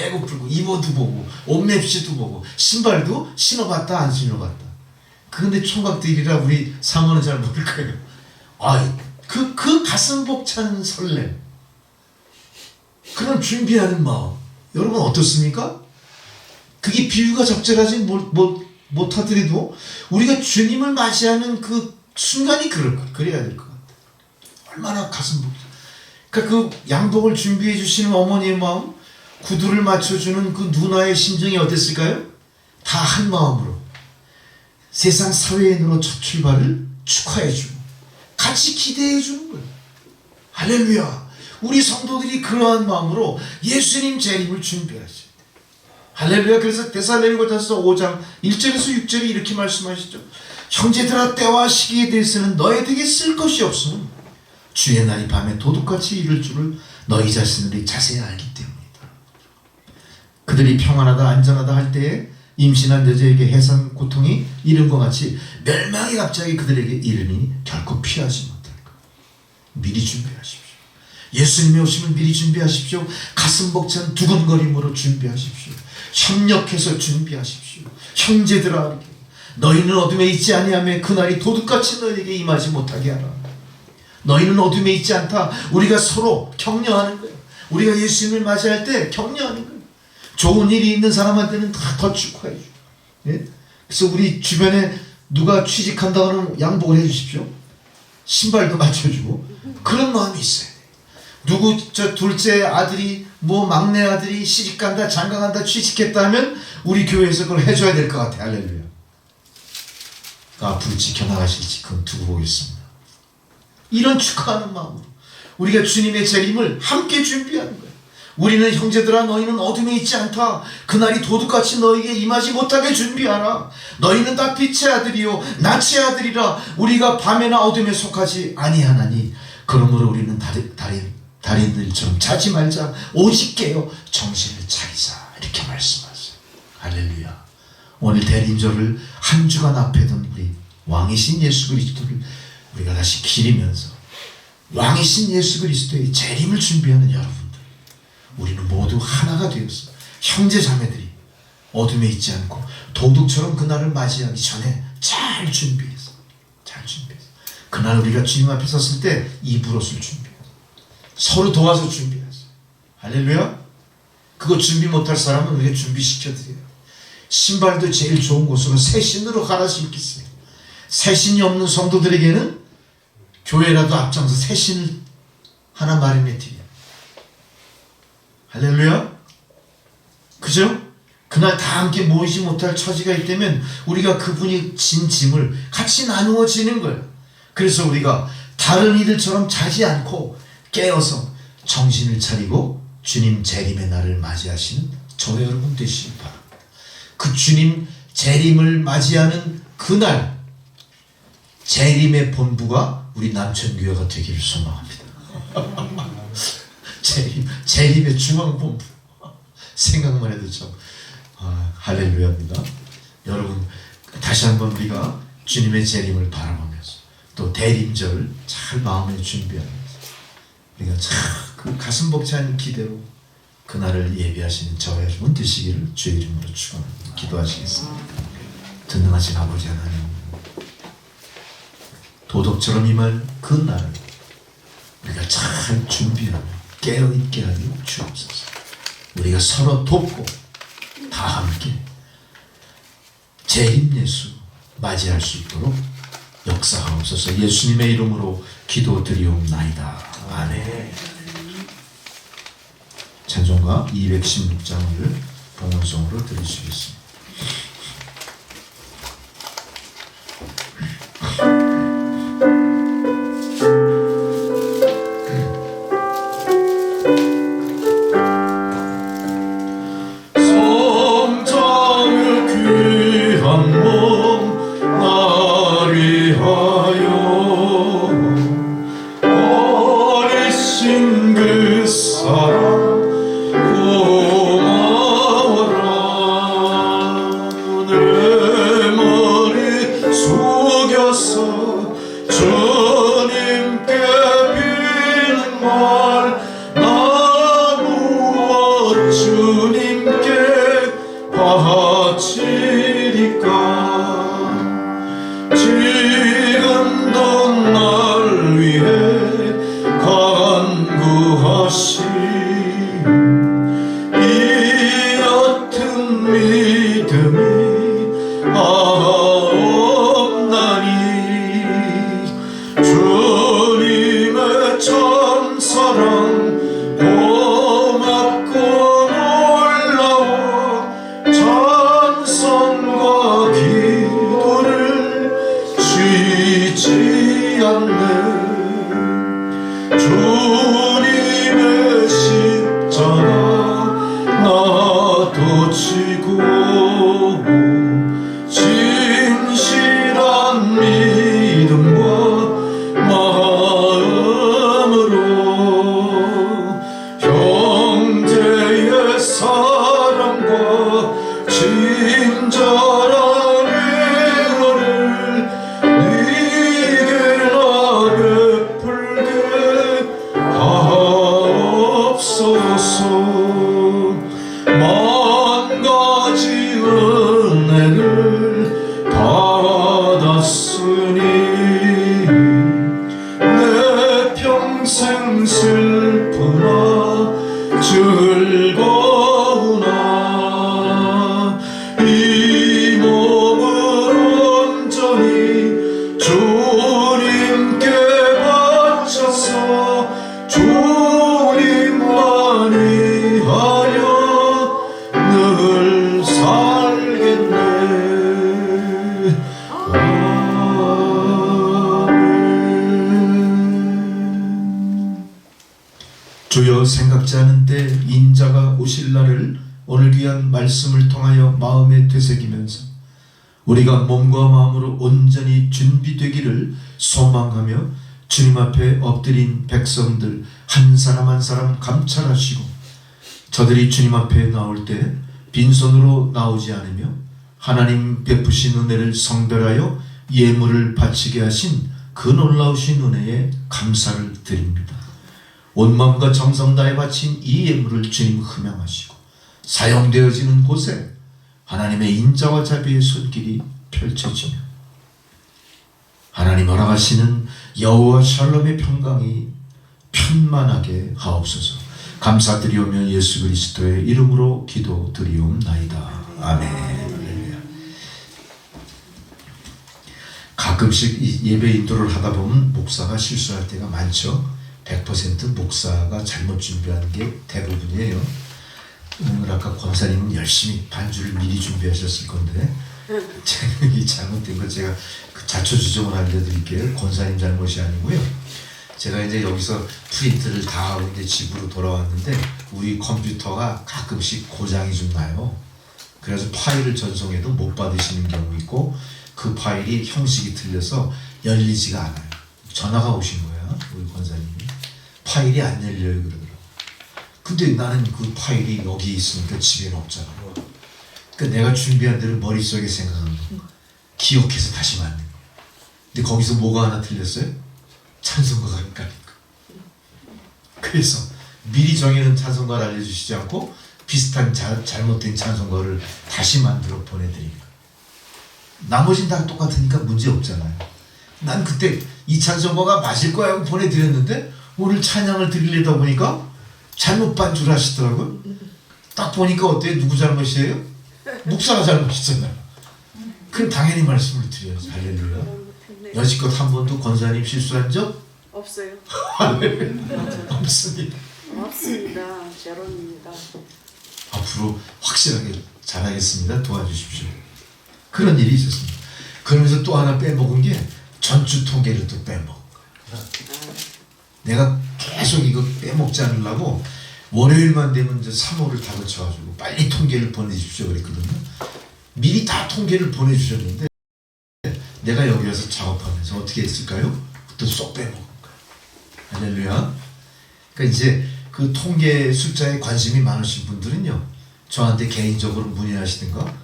A: 이모도 보고 옷맵시도 보고 신발도 신어봤다 안 신어봤다. 그런데 총각들이라 우리 사모는 잘 모를 거예요. 그 가슴 벅찬 설렘, 그런 준비하는 마음, 여러분 어떻습니까? 그게 비유가 적절하지 못하더라도 우리가 주님을 맞이하는 그 순간이 그래야 될 것 같아요. 얼마나 가슴 벅차. 그러니까 그 양복을 준비해 주시는 어머니의 마음, 구두를 맞춰주는 그 누나의 심정이 어땠을까요? 다 한 마음으로 세상 사회인으로 첫 출발을 축하해주고 같이 기대해주는 거예요. 할렐루야. 우리 성도들이 그러한 마음으로 예수님 재림을 준비하죠. 할렐루야. 그래서 데살로니가서 5장 1절에서 6절에 이렇게 말씀하시죠. 형제들아, 때와 시기에 대해서는 너희에게 쓸 것이 없으면 주의 날이 밤에 도둑같이 이를 줄을 너희 자신들이 자세히 알기 때문이다. 그들이 평안하다 안전하다 할 때에 임신한 여자에게 해산 고통이 이른 것 같이 멸망이 갑자기 그들에게 이르니 결코 피하지 못할 것. 미리 준비하십시오. 예수님의 오심을 미리 준비하십시오. 가슴 벅찬 두근거림으로 준비하십시오. 협력해서 준비하십시오. 형제들아, 너희는 어둠에 있지 아니하며 그날이 도둑같이 너희에게 임하지 못하게 하라. 너희는 어둠에 있지 않다. 우리가 서로 격려하는 거예요. 우리가 예수님을 맞이할 때 격려하는 거예요. 좋은 일이 있는 사람한테는 다 더 축하해 주고. 예? 그래서 우리 주변에 누가 취직한다 하면 양복을 해 주십시오. 신발도 맞춰주고. 그런 마음이 있어요. 누구 저 둘째 아들이 뭐 막내 아들이 시집간다 장가간다 취직했다 하면 우리 교회에서 그걸 해줘야 될 것 같아요. 할렐루야. 앞으로 지켜나가실지 그건 두고 보겠습니다. 이런 축하하는 마음으로 우리가 주님의 재림을 함께 준비하는 거예요. 우리는 형제들아, 너희는 어둠에 있지 않다. 그날이 도둑같이 너희에게 임하지 못하게 준비하라. 너희는 다 빛의 아들이요 낯의 아들이라. 우리가 밤에나 어둠에 속하지 아니하나니 그러므로 우리는 달인들처럼 자지 말자. 오직 깨어 정신을 차리자. 이렇게 말씀하세요. 할렐루야. 오늘 대림절을 한 주간 앞에 둔 우리 왕이신 예수 그리스도를 우리가 다시 기리면서 왕이신 예수 그리스도의 재림을 준비하는 여러분들, 우리는 모두 하나가 되어서 형제 자매들이 어둠에 있지 않고 도둑처럼 그날을 맞이하기 전에 잘 준비해서 그날 우리가 주님 앞에 섰을 때 입으로을 준비해서 서로 도와서 준비해서. 할렐루야. 그거 준비 못할 사람은 우리가 준비시켜드려요. 신발도 제일 좋은 곳으로 새 신으로 갈아 신기세요. 새 신이 없는 성도들에게는 교회라도 앞장서 새 신을 하나 마련해 드려요. 할렐루야. 그죠? 그날 다 함께 모이지 못할 처지가 있다면 우리가 그분이 진 짐을 같이 나누어 지는 거예요. 그래서 우리가 다른 이들처럼 자지 않고 깨어서 정신을 차리고 주님 재림의 날을 맞이하시는 저와 여러분 되시길 바랍니다. 그 주님 재림을 맞이하는 그날 재림의 본부가 우리 남천교회가 되기를 소망합니다. 재림의 중앙본부. 생각만 해도 참 할렐루야입니다. 여러분, 다시 한번 우리가 주님의 재림을 바라보면서 또 대림절을 잘 마음에 준비하면서 우리가 참 그 가슴 벅찬 기대로 그날을 예비하시는 저와 여러분 되시기를 주의 이름으로 축원합니다. 기도하시겠습니다. 전능하신 아버지 하나님, 도덕처럼 임할 그 날을 우리가 잘 준비하며 깨어있게 하여 주옵소서. 우리가 서로 돕고 다 함께 재림 예수 맞이할 수 있도록 역사하옵소서. 예수님의 이름으로 기도드리옵나이다. 아멘. 찬송가 216장을 봉헌송으로 드리시겠습니다.
C: 주님의 참 사랑
A: 예정치 않은 때 인자가 오실 날을 오늘 귀한 말씀을 통하여 마음에 되새기면서 우리가 몸과 마음으로 온전히 준비되기를 소망하며 주님 앞에 엎드린 백성들 한 사람 한 사람 감찰하시고 저들이 주님 앞에 나올 때 빈손으로 나오지 않으며 하나님 베푸신 은혜를 성별하여 예물을 바치게 하신 그 놀라우신 은혜에 감사를 드립니다. 온 마음과 정성 다해 바친 이 예물을 주님 흠양하시고 사용되어지는 곳에 하나님의 인자와 자비의 손길이 펼쳐지며 하나님 허락하시는 여호와 샬롬의 평강이 편만하게 하옵소서. 감사드리오며 예수 그리스도의 이름으로 기도드리옵나이다. 아멘. 가끔씩 예배 인도를 하다 보면 목사가 실수할 때가 많죠. 100% 목사가 잘못 준비하는 게 대부분이에요. 오늘 아까 권사님은 열심히 반주를 미리 준비하셨을 건데 제가 이 잘못된 걸 제가 자초지종을 알려드릴게요. 권사님 잘못이 아니고요. 제가 이제 여기서 프린트를 다 하고 이제 집으로 돌아왔는데 우리 컴퓨터가 가끔씩 고장이 좀 나요. 그래서 파일을 전송해도 못 받으시는 경우 있고 그 파일이 형식이 틀려서 열리지가 않아요. 전화가 오신 거야, 우리 권사님이. 파일이 안 열려요 그러더라고. 근데 나는 그 파일이 여기 있으니까 집에는 없잖아. 그러니까 내가 준비한 대로 머릿속에 생각하는 거 기억해서 다시 만든 거. 근데 거기서 뭐가 하나 틀렸어요? 찬송가가 헷갈린 거. 그래서 미리 정해놓은 찬송가를 알려주시지 않고 비슷한 잘못된 찬송가를 다시 만들어 보내드립니다. 나머지는 다 똑같으니까 문제 없잖아요. 난 그때 이 찬송가가 맞을 거야 하고 보내드렸는데 오늘 찬양을 드리려다 보니까 잘못 반주를 하시더라고요. 딱 보니까 어때요? 누구 잘못이에요? 목사가 잘못이잖아요. 그럼 당연히 말씀을 드려야죠. 할렐루야. 여지껏 한 번도 권사님 실수한 적?
D: 없어요.
A: 없습니다.
D: 없습니다. 제로입니다.
A: 앞으로 확실하게 잘하겠습니다. 도와주십시오. 그런 일이 있었습니다. 그러면서 또 하나 빼먹은 게 전주 통계를 또 빼먹은 거예요. 내가 계속 이거 빼먹지 않으려고 월요일만 되면 이제 3호를 다 거쳐가지고 빨리 통계를 보내주십시오 그랬거든요. 미리 다 통계를 보내주셨는데 내가 여기 와서 작업하면서 어떻게 했을까요? 또 쏙 빼먹은 거예요. 할렐루야. 그러니까 이제 그 통계 숫자에 관심이 많으신 분들은요 저한테 개인적으로 문의하시든가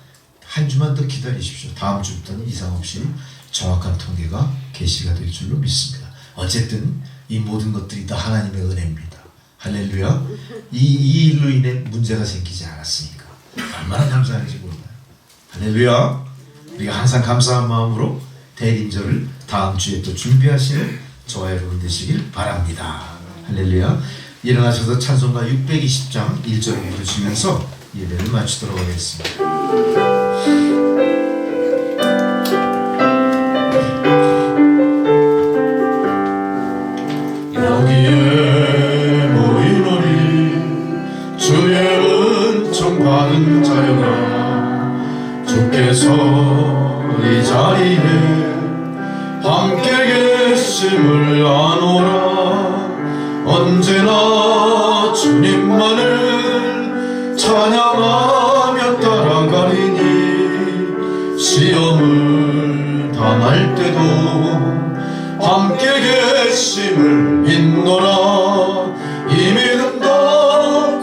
A: 한 주만 더 기다리십시오. 다음 주부터는 이상 없이 정확한 통계가 게시가 될 줄로 믿습니다. 어쨌든 이 모든 것들이 다 하나님의 은혜입니다. 할렐루야. 이 일로 인해 문제가 생기지 않았으니까 얼마나 감사한지 몰라요. 할렐루야. 우리가 항상 감사한 마음으로 대림절을 다음 주에 또 준비하시는 저와 여러분 되시길 바랍니다. 할렐루야. 일어나셔서 찬송가 620장 1절을 부르시면서 예배를 마치도록 하겠습니다.
C: 여기에 모이노니 주의 은총 받은 자여라. 주께서 이 자리에 함께 계심을 아노라. 언제나 주님만을 찬양하며 따라가리니 시험을 당할 때도 함께 계심을 믿노라. 이 믿음도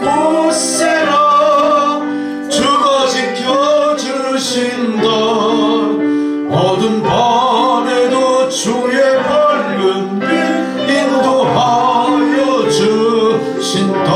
C: 굳세라. 주가 지켜주신다. 어두운 밤에도 주의 밝은 빛 인도하여 주신다.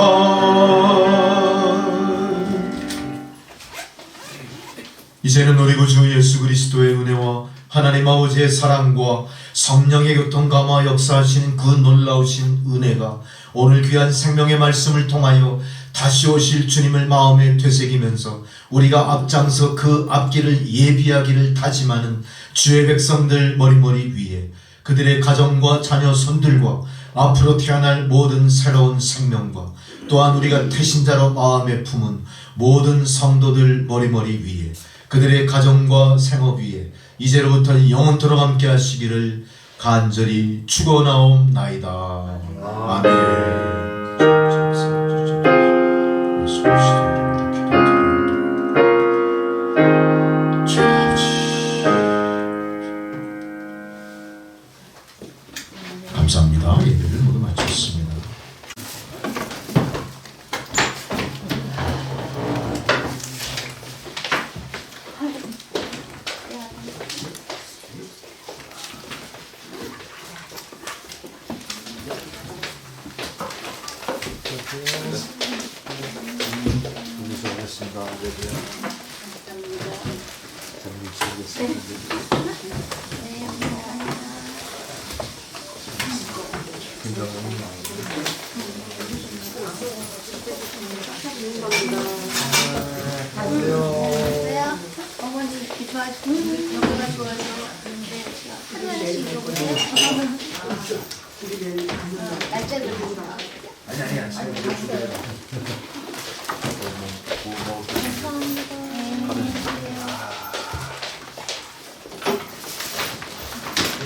A: 이제는 우리 구주 예수 그리스도의 은혜와 하나님 아버지의 사랑과 성령의 교통감화 역사하시는 그 놀라우신 은혜가 오늘 귀한 생명의 말씀을 통하여 다시 오실 주님을 마음에 되새기면서 우리가 앞장서 그 앞길을 예비하기를 다짐하는 주의 백성들 머리머리 위에 그들의 가정과 자녀 손들과 앞으로 태어날 모든 새로운 생명과 또한 우리가 태신자로 마음에 품은 모든 성도들 머리머리 위에 그들의 가정과 생업 위에 이제로부터 영원토록 함께 하시기를 간절히 축원하옵나이다. 아멘.
D: 왜요? 어머니 좋아하시고 여기가 좋아서 하루씩 날짜를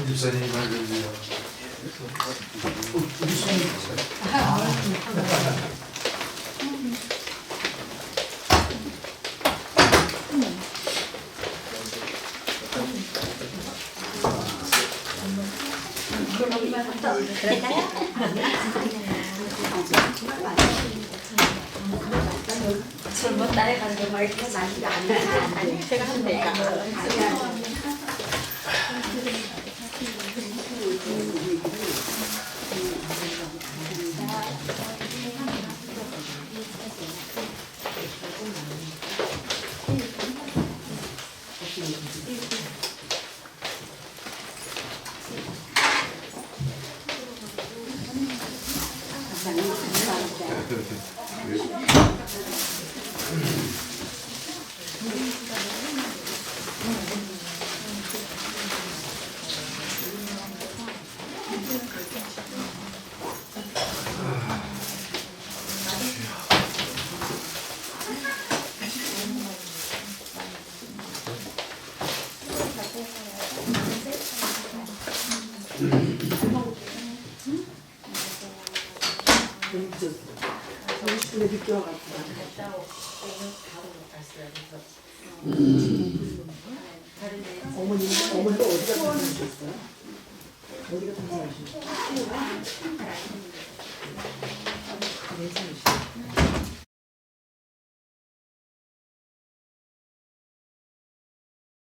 C: 집사님 말해주세요.
D: 젊은 딸에 가는 거 이렇게 맛이 안 나. 제가 하면 될까?
F: 어머니가 어디가 통화하셨어요? 어디가 통화하셨어요?